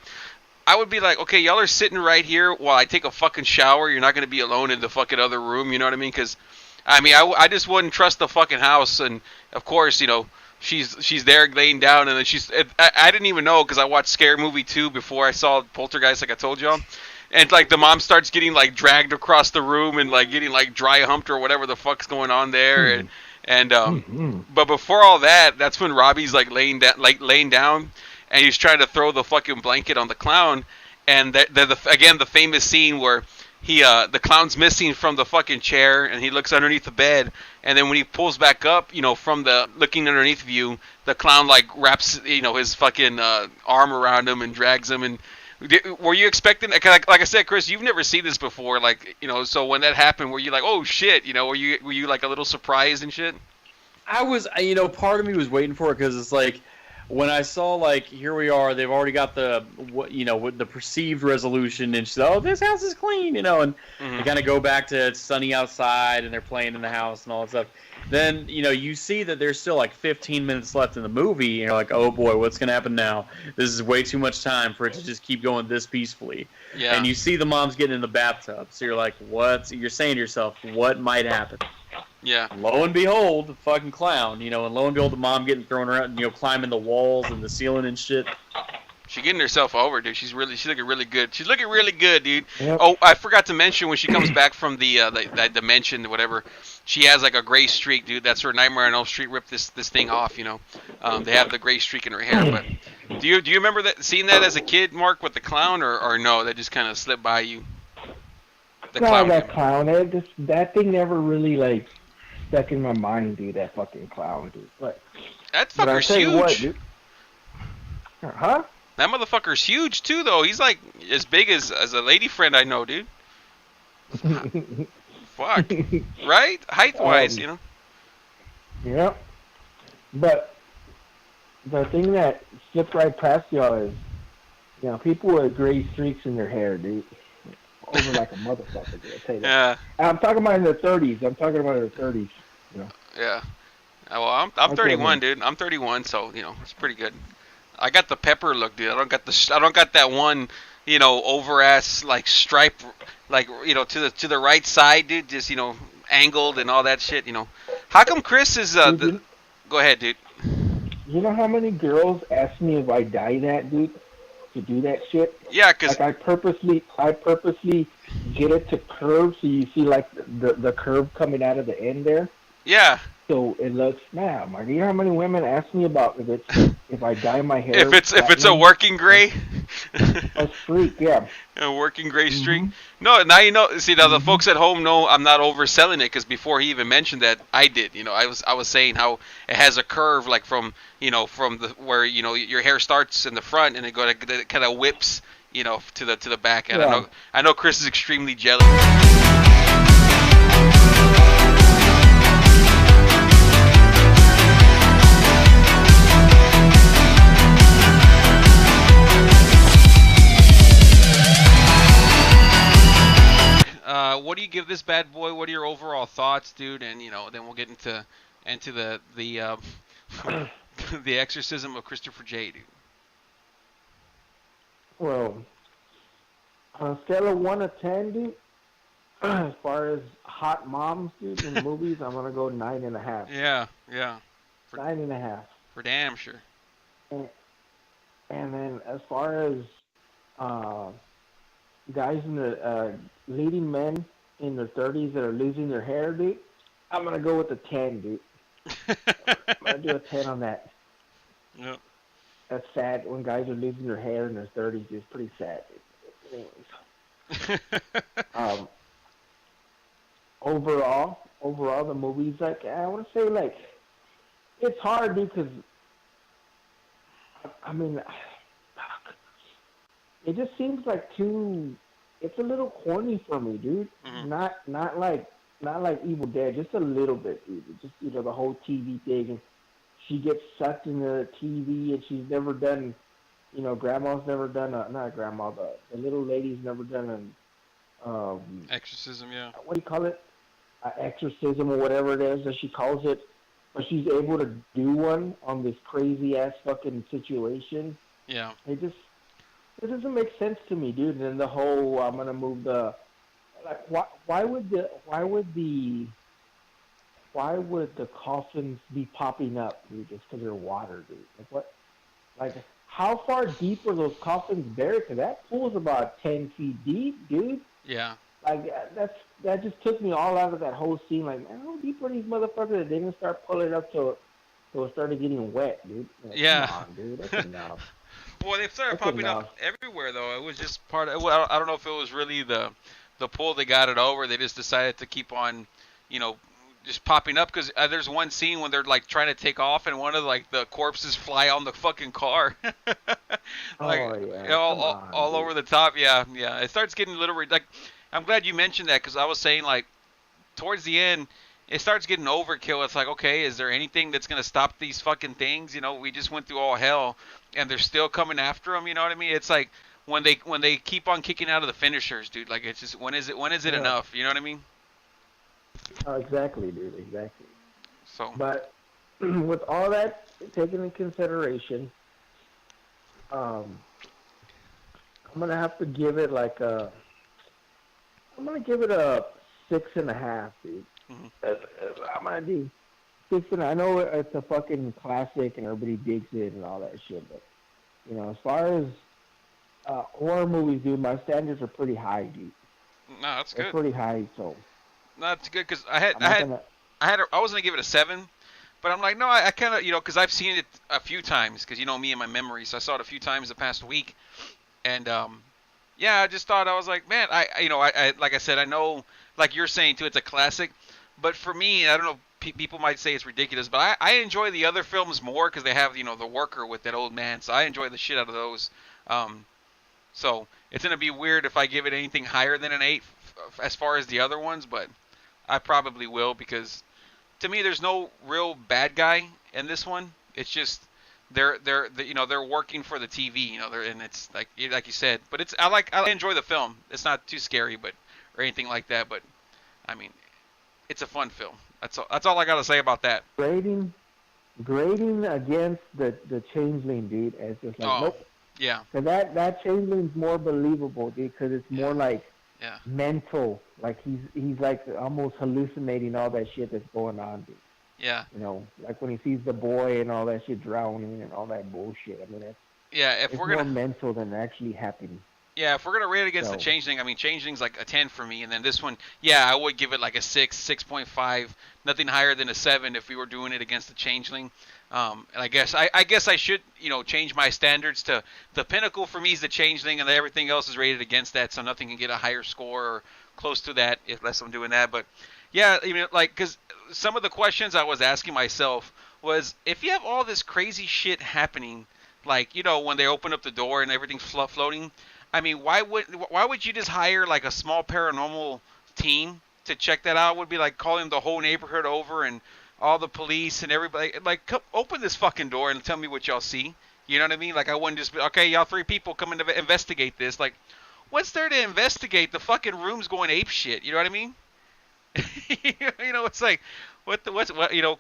I would be like, okay, y'all are sitting right here while I take a fucking shower. You're not gonna be alone in the fucking other room. You know what I mean? Because I just wouldn't trust the fucking house. And of course, she's there laying down, and then I didn't even know because I watched Scary Movie 2 before I saw Poltergeist, like I told y'all. And like the mom starts getting like dragged across the room and like getting like dry humped or whatever the fuck's going on there. But before all that, that's when Robbie's like laying down, and he's trying to throw the fucking blanket on the clown. And again, the famous scene where the clown's missing from the fucking chair, and he looks underneath the bed, and then when he pulls back up, from the looking underneath view, the clown like wraps his fucking arm around him and drags him. And were you expecting? Like I said, Chris, you've never seen this before. Like so when that happened, were you like, oh shit? Were you like a little surprised and shit? I was, part of me was waiting for it because it's like when I saw like here we are, they've already got the with the perceived resolution, and she's oh this house is clean, and they kind of go back to it's sunny outside and they're playing in the house and all that stuff. Then you see that there's still like 15 minutes left in the movie, and you're like, oh boy, what's gonna happen now? This is way too much time for it to just keep going this peacefully. Yeah. And you see the mom's getting in the bathtub, so you're like, what? You're saying to yourself, what might happen? Yeah. Lo and behold, the fucking clown, and lo and behold, the mom getting thrown around, climbing the walls and the ceiling and shit. She's getting herself over, dude. She's looking really good. She's looking really good, dude. Yep. Oh, I forgot to mention when she comes back from that dimension, whatever. She has like a gray streak, dude. That's her Nightmare on Elm Street ripped this thing off, They have the gray streak in her hair. But do you remember seeing that as a kid, Mark, with the clown, or no? That just kind of slipped by you. That clown. That thing never really like stuck in my mind, dude. That fucking clown, dude. But that fucker's huge. What, dude? Huh? That motherfucker's huge too, though. He's like as big as a lady friend I know, dude. Fuck. Right? Height-wise, Yep. But the thing that slipped right past y'all is, people with gray streaks in their hair, dude. Over like a motherfucker, dude. I tell you that. Yeah. I'm talking about in their 30s. Yeah. Well, I'm 31, dude. I'm 31, so it's pretty good. I got the pepper look, dude. I don't got that one, over ass like stripe, like to the right side, dude. Just angled and all that shit. How come Chris is Go ahead, dude. You know how many girls ask me if I dye that, dude, to do that shit? Yeah, cause like I purposely get it to curve so you see like the curve coming out of the end there. Yeah. So it looks now. Do you know how many women ask me about if I dye my hair? if it's a working gray. A streak, yeah. A working gray streak. No, now you know. See, now the folks at home know I'm not overselling it because before he even mentioned that, I did. I was saying how it has a curve like from the where your hair starts in the front and it kind of whips to the back. And yeah. I know Chris is extremely jealous. What do you give this bad boy? What are your overall thoughts, dude? And then we'll get into the the exorcism of Christopher J, dude. Well, on a scale of 1 to 10, dude, as far as hot moms, dude, in movies, I'm gonna go 9.5. Yeah. 9.5. For damn sure. And then as far as guys in the leading men in their 30s that are losing their hair, dude, I'm gonna go with a 10, dude. I'm gonna do a 10 on that. Yep. That's sad when guys are losing their hair in their 30s. It's pretty sad, dude. Anyways. Um, overall, the movie's like, I want to say, like, it's hard because, I mean, it just seems like it's a little corny for me, dude. Mhm. Not like Evil Dead, just a little bit, dude. Just, the whole TV thing, and she gets sucked into the TV, and she's never done, grandma's never done not grandma, the little lady's never done Exorcism, yeah. what do you call it? Exorcism or whatever it is that she calls it. But she's able to do one on this crazy ass fucking situation. Yeah. It doesn't make sense to me, dude. And then the whole I'm gonna move the why would the coffins be popping up, dude? Just because they're water, dude. Like what? Like how far deep are those coffins buried? Cause that pool's about 10 feet deep, dude. Yeah. Like that just took me all out of that whole scene. Like, man, how deep are these motherfuckers? They didn't start pulling up till it started getting wet, dude. Like, Yeah. Come on, dude. That's enough. Well, they started That's popping enough. up everywhere, though. It was just part of. Well, I don't know if it was really the pull they got it over. They just decided to keep on, just popping up because there's one scene when they're like trying to take off and one of like the corpses fly on the fucking car. Like, Oh, yeah. all over the top. Yeah. It starts getting a little like. I'm glad you mentioned that because I was saying like towards the end it starts getting overkill. It's like, okay, is there anything that's gonna stop these fucking things? We just went through all hell and they're still coming after them. You know what I mean? It's like when they keep on kicking out of the finishers, dude. Like it's just when is it Yeah. enough? You know what I mean? Oh, exactly, dude. Exactly. So. But with all that taken into consideration, I'm gonna have to give it like a. I'm gonna give it a 6.5, dude. Mhm. I'm gonna do 6.5. I know it's a fucking classic and everybody digs it and all that shit, but as far as horror movies, dude, my standards are pretty high, dude. No, that's They're good. pretty high, so No, that's good because I'm not gonna. I was gonna give it a 7, but I'm like, no, I kind of, because I've seen it a few times because me and my memory, so I saw it a few times the past week, and yeah, I just thought I was like, man, I like I said, I know, like you're saying too, it's a classic, but for me, I don't know, people might say it's ridiculous, but I enjoy the other films more because they have the worker with that old man, so I enjoy the shit out of those. So it's gonna be weird if I give it anything higher than an 8 as far as the other ones, but I probably will because to me, there's no real bad guy in this one. It's just they're working for the TV, and it's like you said. But I enjoy the film. It's not too scary, or anything like that. But I mean, it's a fun film. That's all I gotta say about that. Grading against the Changeling, dude. It's just like nope. Yeah. Cause that Changeling's more believable, dude. Cause it's more like mental. Like he's like almost hallucinating all that shit that's going on, dude. Yeah. Like when he sees the boy and all that shit drowning and all that bullshit. I mean, it's more mental than actually happening. Yeah, if we're gonna rate against the Changeling, I mean, Changeling's like a 10 for me, and then this one, I would give it like a 6, 6.5, nothing higher than a 7 if we were doing it against the Changeling. And I guess I should change my standards to the pinnacle for me is the Changeling, and everything else is rated against that, so nothing can get a higher score or close to that unless I'm doing that. But yeah, even like because some of the questions I was asking myself was if you have all this crazy shit happening, like when they open up the door and everything's floating. I mean, why would you just hire like a small paranormal team to check that out? It would be like calling the whole neighborhood over and all the police and everybody. Like, come, open this fucking door and tell me what y'all see. You know what I mean? Like, I wouldn't just be, okay, y'all 3 people come in to investigate this. Like, what's there to investigate? The fucking room's going ape shit. You know what I mean? It's like, what,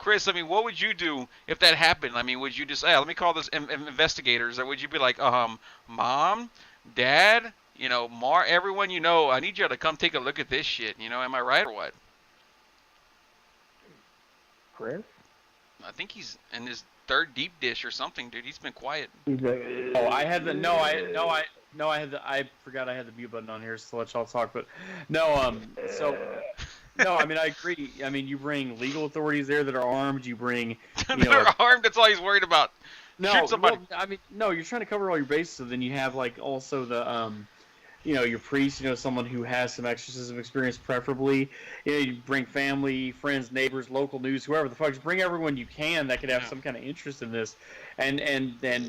Chris, I mean, what would you do if that happened? I mean, would you just, let me call this investigators, or would you be like, Mom, Dad, everyone I need you to come take a look at this shit. Am I right or what? Chris? I think he's in his 3rd deep dish or something, dude. He's been quiet. He's like, I forgot I had the mute button on here, so let y'all talk. But no, no, I mean I agree. I mean you bring legal authorities there that are armed. You bring They're armed. That's all he's worried about. No, Shoot somebody. well, I mean, no, you're trying to cover all your bases, so then you have like also the your priest, someone who has some exorcism experience, preferably. You bring family, friends, neighbors, local news, whoever the fuck. Just bring everyone you can that could have some kind of interest in this, and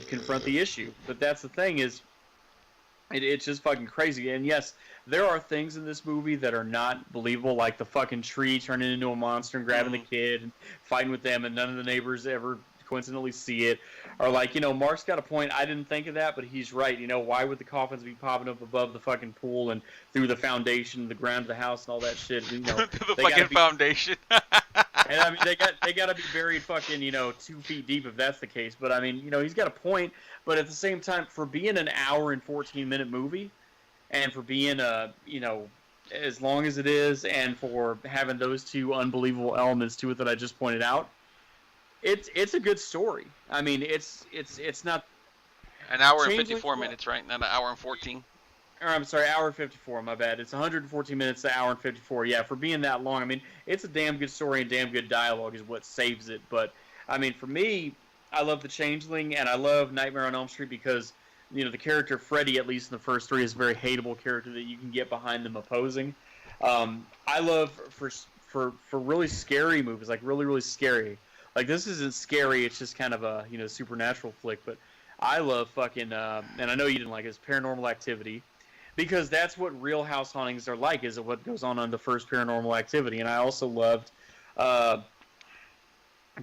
confront the issue. But that's the thing is, it's just fucking crazy. And yes, there are things in this movie that are not believable, like the fucking tree turning into a monster and grabbing the kid and fighting with them, and none of the neighbors ever coincidentally see it. Or like, Mark's got a point. I didn't think of that, but he's right. Why would the coffins be popping up above the fucking pool and through the foundation, the ground of the house, and all that shit? Through the fucking foundation. And I mean, they got to be buried fucking 2 feet deep if that's the case. But I mean, he's got a point. But at the same time, for being an hour and 14-minute movie, and for being as long as it is, and for having those two unbelievable elements to it that I just pointed out, it's a good story. I mean, it's not an hour and 54 minutes, right? Not an hour and 14. Or I'm sorry, hour and 54. My bad. It's 114 minutes to hour and 54. Yeah, for being that long, I mean, it's a damn good story and damn good dialogue is what saves it. But I mean, for me, I love The Changeling and I love Nightmare on Elm Street because the character Freddy, at least in the first 3, is a very hateable character that you can get behind them opposing. I love for really scary movies, like really really scary. Like, this isn't scary, it's just kind of a, supernatural flick, but I love fucking, and I know you didn't like it, it's Paranormal Activity, because that's what real house hauntings are like, is what goes on the first Paranormal Activity, and I also loved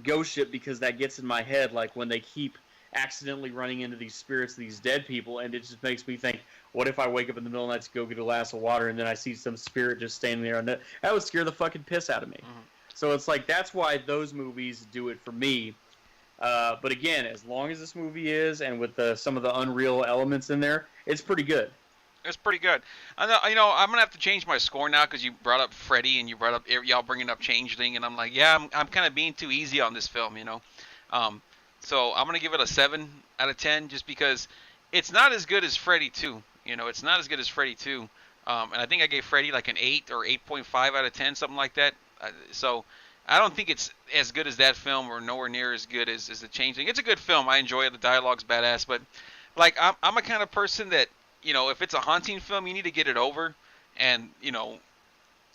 Ghost Ship, because that gets in my head, like, when they keep accidentally running into these spirits, these dead people, and it just makes me think, what if I wake up in the middle of the night to go get a glass of water, and then I see some spirit just standing there, and that would scare the fucking piss out of me. Mm-hmm. So it's like, that's why those movies do it for me. But again, as long as this movie is, and with some of the unreal elements in there, it's pretty good. It's pretty good. I'm gonna have to change my score now because you brought up Freddy and you brought up y'all bringing up Changeling, and I'm like, yeah, I'm kind of being too easy on this film, So I'm gonna give it a 7 out of 10 just because it's not as good as Freddy 2. It's not as good as Freddy 2. And I think I gave Freddy like an 8 or 8.5 out of 10, something like that. So I don't think it's as good as that film, or nowhere near as good as The Changeling. It's a good film. I enjoy it. The dialogue's badass. But like, I'm a kind of person that, if it's a haunting film, you need to get it over. And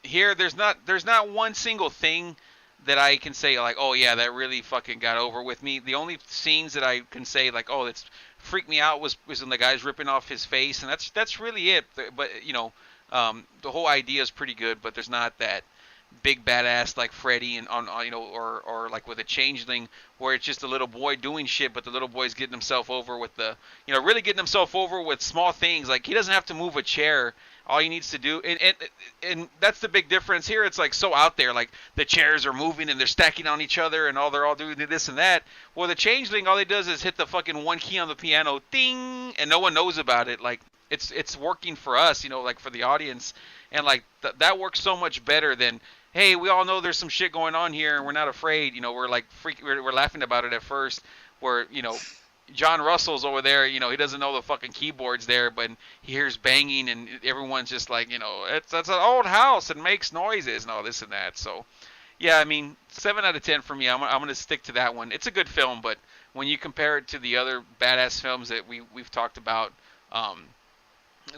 here there's not one single thing that I can say like, oh yeah, that really fucking got over with me. The only scenes that I can say like, oh, that's freaked me out was when the guy's ripping off his face, and that's really it. But the whole idea is pretty good, but there's not that big badass like Freddy and or like with a Changeling where it's just a little boy doing shit, but the little boy's getting himself over with really getting himself over with small things. Like, he doesn't have to move a chair. All he needs to do, and that's the big difference here. It's like so out there, like the chairs are moving and they're stacking on each other and they're all doing this and that. Well, the Changeling, all he does is hit the fucking one key on the piano, ding, and no one knows about it. Like, it's working for us, like for the audience, and like that works so much better than, hey, we all know there's some shit going on here and we're not afraid. We're like we're laughing about it at first. Where John Russell's over there, he doesn't know the fucking keyboard's there, but he hears banging and everyone's just like, that's an old house and makes noises and all this and that. So, yeah, I mean, 7 out of 10 for me. I'm gonna stick to that one. It's a good film, but when you compare it to the other badass films that we've talked about,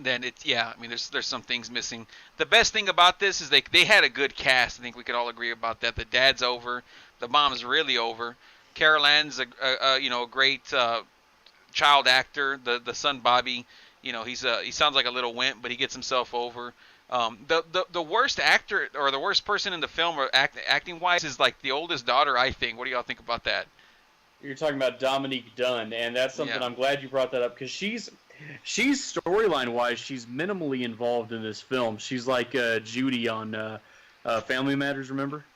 then there's some things missing. The best thing about this is they had a good cast. I think we could all agree about that. The dad's over, the mom's really over. Carol Ann's a great child actor. The son Bobby, he sounds like a little wimp, but he gets himself over. The worst actor or the worst person in the film, or acting wise, is like the oldest daughter, I think. What do y'all think about that? You're talking about Dominique Dunn, and that's something I'm glad you brought that up, because she's storyline wise, she's minimally involved in this film. She's like Judy on Family Matters, remember?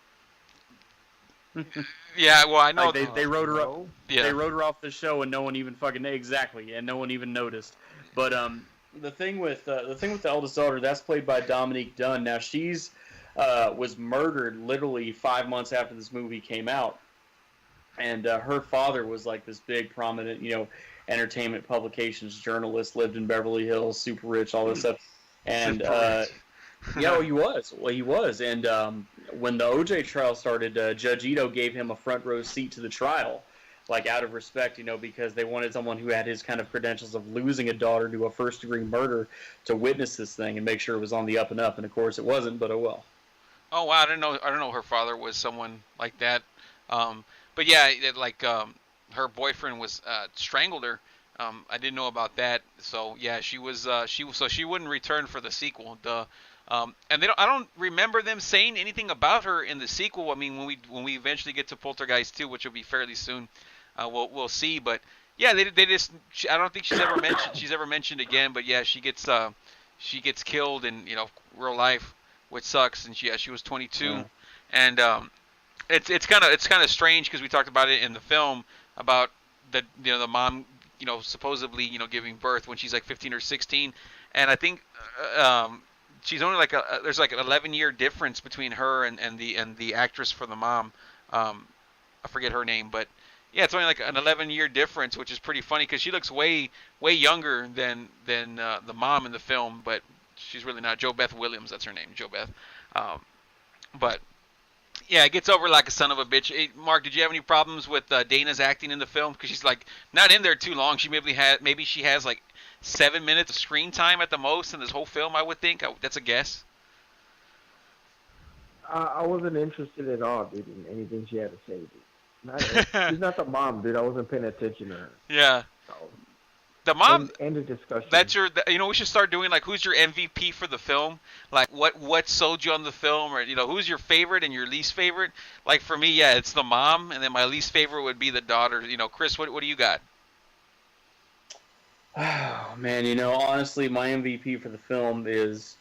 Yeah, well, I know like they wrote her up. Yeah. They wrote her off the show, and no one even and no one even noticed. But the thing with the eldest daughter, that's played by Dominique Dunn. Now she's was murdered literally 5 months after this movie came out, and her father was like this big prominent, entertainment publications journalist, lived in Beverly Hills, super rich, all this stuff, and. Yeah, he was. And when the OJ trial started, Judge Ito gave him a front row seat to the trial. like out of respect, because they wanted someone who had his kind of credentials of losing a daughter to a first-degree murder to witness this thing and make sure it was on the up and up. And of course, it wasn't. But oh well. Oh wow, I didn't know her father was someone like that. But yeah, her boyfriend was strangled her. I didn't know about that. So yeah, she wouldn't return for the sequel. And I don't remember them saying anything about her in the sequel. I mean, when we eventually get to Poltergeist 2, which will be fairly soon, we'll see. But yeah, they just, I don't think she's ever mentioned again. But yeah, she gets killed in real life, which sucks. And she was 22, Yeah. and it's kind of strange because we talked about it in the film about the mom supposedly giving birth when she's like 15 or 16, and I think she's only there's like an 11-year difference between her and the actress for the mom. I forget her name, but yeah, it's only like an 11-year difference, which is pretty funny because she looks way younger than the mom in the film, but she's really not. JoBeth Williams, that's her name, JoBeth. But yeah, it gets over like a son of a bitch. Hey, Mark, did you have any problems with Dana's acting in the film? Because she's like not in there too long. She maybe she has like 7 minutes of screen time at the most in this whole film. I would think that's a guess. I wasn't interested at all, dude, in anything she had to say, dude. She's not the mom, dude. I wasn't paying attention to her. Yeah. So, The mom. end of discussion. That's we should start doing like who's your MVP for the film? Like what sold you on the film, or who's your favorite and your least favorite? Like for me, yeah, it's the mom, and then my least favorite would be the daughter. Chris, what do you got? Oh man, honestly, my MVP for the film is.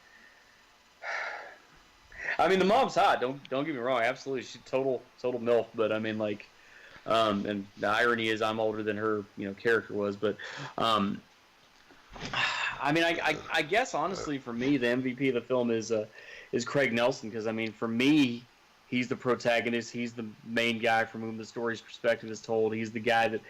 I mean, the mom's hot. Don't get me wrong. Absolutely, she's total MILF. But I mean, like. And the irony is I'm older than her, character was. But, I mean, I guess, honestly, for me, the MVP of the film is Craig Nelson. Because, I mean, for me, he's the protagonist. He's the main guy from whom the story's perspective is told. He's the guy that,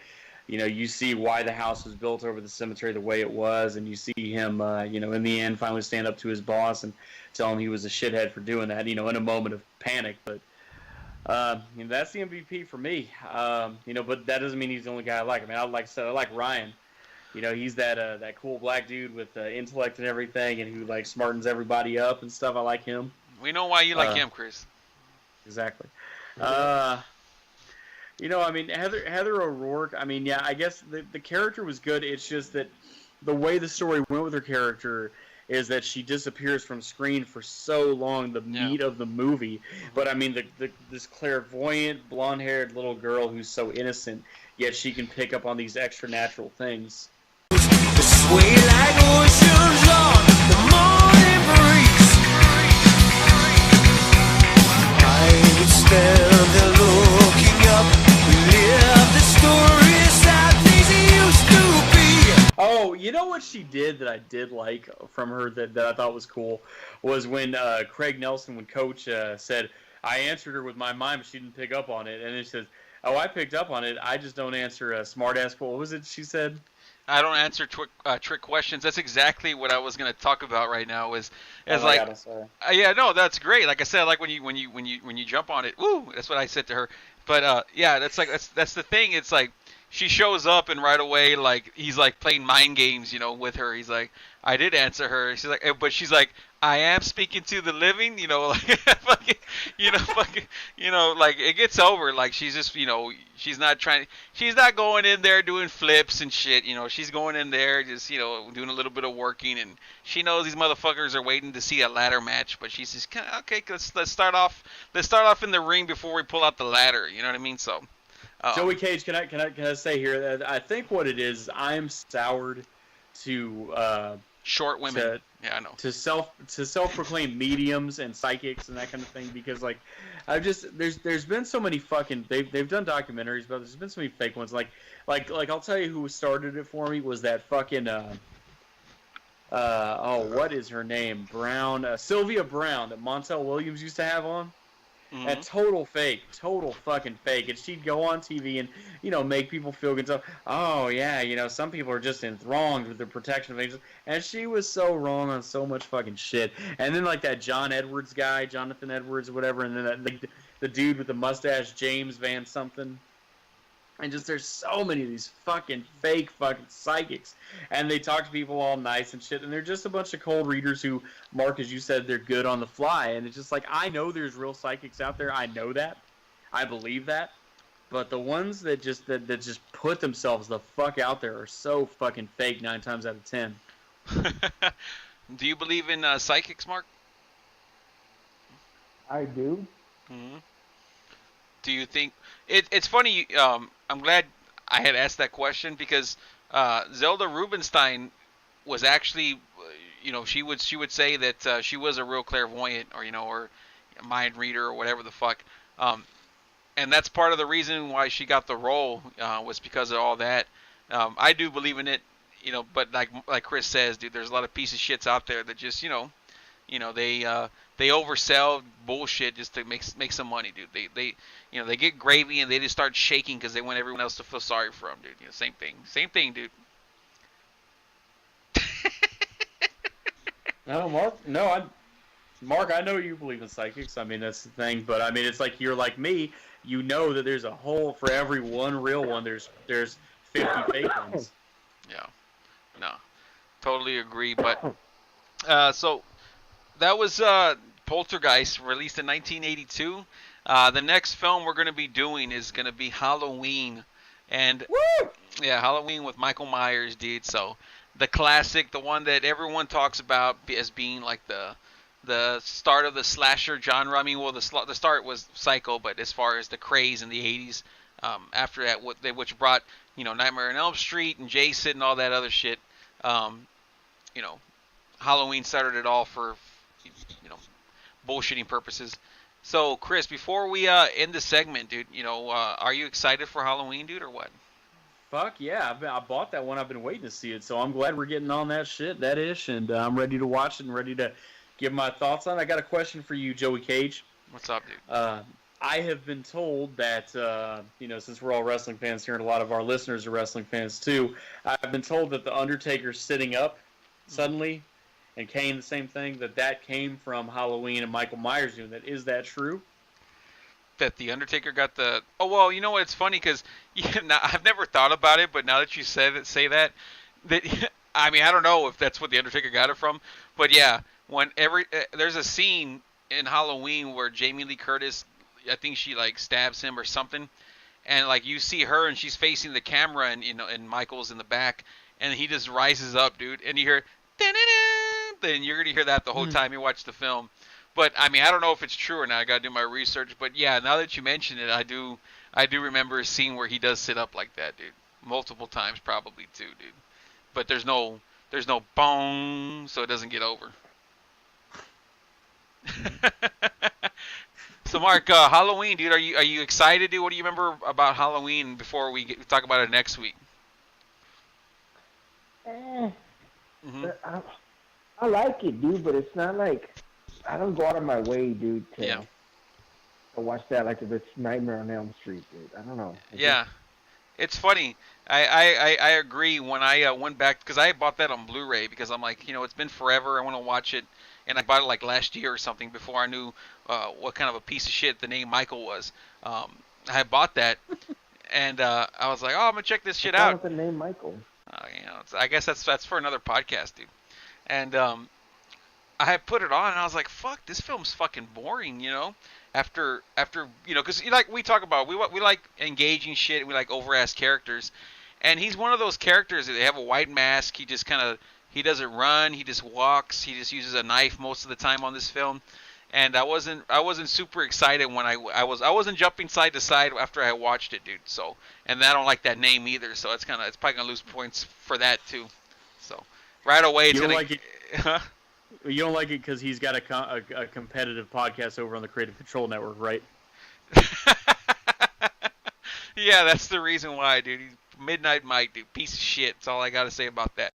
you see why the house was built over the cemetery the way it was. And you see him, in the end, finally stand up to his boss and tell him he was a shithead for doing that, in a moment of panic. But that's the MVP for me. But that doesn't mean he's the only guy I like. I mean, I like Ryan. He's that cool black dude with intellect and everything, and who like smartens everybody up and stuff. I like him. We know why you like him, Chris. Exactly. I mean, Heather O'Rourke. I mean, yeah, I guess the character was good. It's just that the way the story went with her character is that she disappears from screen for so long, the meat of the movie. But I mean, this clairvoyant, blonde-haired little girl who's so innocent, yet she can pick up on these extra-natural things. Sway like oceans on the morning breeze. I would stand there looking up, live the stories that things used to be. Oh, you know what she did that I did like from her that I thought was cool was when Craig Nelson, when Coach said, I answered her with my mind, but she didn't pick up on it. And it says, oh, I picked up on it. I just don't answer a smart-ass. What was it she said? I don't answer trick questions. That's exactly what I was going to talk about right now. Yeah, no, that's great. Like I said, like when you jump on it, woo, that's what I said to her. But yeah, that's the thing. It's like she shows up and right away, like he's like playing mind games, with her. He's like, I did answer her. She's like, but she's like, I am speaking to the living, like, fucking, like it gets over. Like she's just, she's not going in there doing flips and shit. She's going in there just, doing a little bit of working, and she knows these motherfuckers are waiting to see a ladder match. But she's just okay. Let's start off in the ring before we pull out the ladder. You know what I mean? So. Joey Cage, can I say here that I think what it is, I'm soured to short women. Yeah, I know. To self-proclaimed mediums and psychics and that kind of thing, because like there's been so many fucking they've done documentaries, but there's been so many fake ones. Like I'll tell you who started it for me was that fucking what is her name? Sylvia Brown that Montel Williams used to have on. Mm-hmm. That total fucking fake. And she'd go on TV and, make people feel good. So, oh, yeah, some people are just enthralled with the protection of angels. And she was so wrong on so much fucking shit. And then, like, that Jonathan Edwards or whatever, and then the dude with the mustache, James Van something. And just there's so many of these fucking fake fucking psychics. And they talk to people all nice and shit. And they're just a bunch of cold readers who, Mark, as you said, they're good on the fly. And it's just like, I know there's real psychics out there. I know that. I believe that. But the ones that just put themselves the fuck out there are so fucking fake 9 times out of 10. Do you believe in psychics, Mark? I do. Mm-hmm. Do you think it's funny? I'm glad I had asked that question because Zelda Rubinstein was actually, she would say that she was a real clairvoyant or or a mind reader or whatever the fuck, and that's part of the reason why she got the role was because of all that. I do believe in it, but like Chris says, dude, there's a lot of piece of shits out there that just they oversell bullshit just to make some money, dude. They get gravy and they just start shaking because they want everyone else to feel sorry for them, dude. Same thing, dude. Mark, I know you believe in psychics. I mean, that's the thing. But I mean, it's like you're like me. You know that there's a hole for every one real one. There's 50 fake ones. Yeah, no, totally agree. But so that was Poltergeist, released in 1982. The next film we're going to be doing is going to be Halloween. And yeah, Halloween with Michael Myers, dude. So the classic, the one that everyone talks about as being like the start of the slasher genre. I mean, well, the start was Psycho, but as far as the craze in the 80s, after that, which brought, Nightmare on Elm Street and Jason and all that other shit, Halloween started it all for, bullshitting purposes. So, Chris, before we end the segment, dude, are you excited for Halloween, dude, or what? Fuck yeah, I bought that one. I've been waiting to see it, so I'm glad we're getting on that shit, that ish, and I'm ready to watch it and ready to give my thoughts on it. I got a question for you, Joey Cage. What's up, dude? I have been told that, since we're all wrestling fans here and a lot of our listeners are wrestling fans too, I've been told that The Undertaker sitting up suddenly and Kane the same thing, that came from Halloween and Michael Myers doing that. Is that true? That The Undertaker got the... Oh, well, you know what? It's funny because I've never thought about it, but now that you say that I mean, I don't know if that's what The Undertaker got it from, but yeah, there's a scene in Halloween where Jamie Lee Curtis, I think she stabs him or something, and you see her and she's facing the camera and Michael's in the back, and he just rises up, dude, and you hear then you're gonna hear that the whole time you watch the film. But I mean, I don't know if it's true or not. I gotta do my research. But yeah, now that you mention it, I do remember a scene where he does sit up like that, dude, multiple times probably too, dude. But there's no bong, so it doesn't get over. So Mark, Halloween, dude, are you excited, dude? What do you remember about Halloween before we talk about it next week? I like it, dude, but it's not like I don't go out of my way, dude, to watch that like if it's Nightmare on Elm Street, dude. I don't know. It's funny. I agree. When I went back, because I bought that on Blu-ray because I'm like, it's been forever. I want to watch it, and I bought it last year or something before I knew what kind of a piece of shit the name Michael was. I bought that, and I was like, oh, I'm gonna check this shit out. What's the name Michael? I guess that's for another podcast, dude. And I had put it on, and I was like, fuck, this film's fucking boring, After because we talk about, we like engaging shit, we like over-ass characters, and he's one of those characters that they have a white mask. He just he doesn't run, he just walks, he just uses a knife most of the time on this film. And I wasn't super excited when I wasn't jumping side to side after I watched it, dude. So, and I don't like that name either. So it's probably gonna lose points for that too. So right away it's you don't gonna. Like it, you don't like it because he's got a competitive podcast over on the Creative Control Network, right? Yeah, that's the reason why, dude. He's Midnight Mike, dude. Piece of shit. That's all I gotta say about that.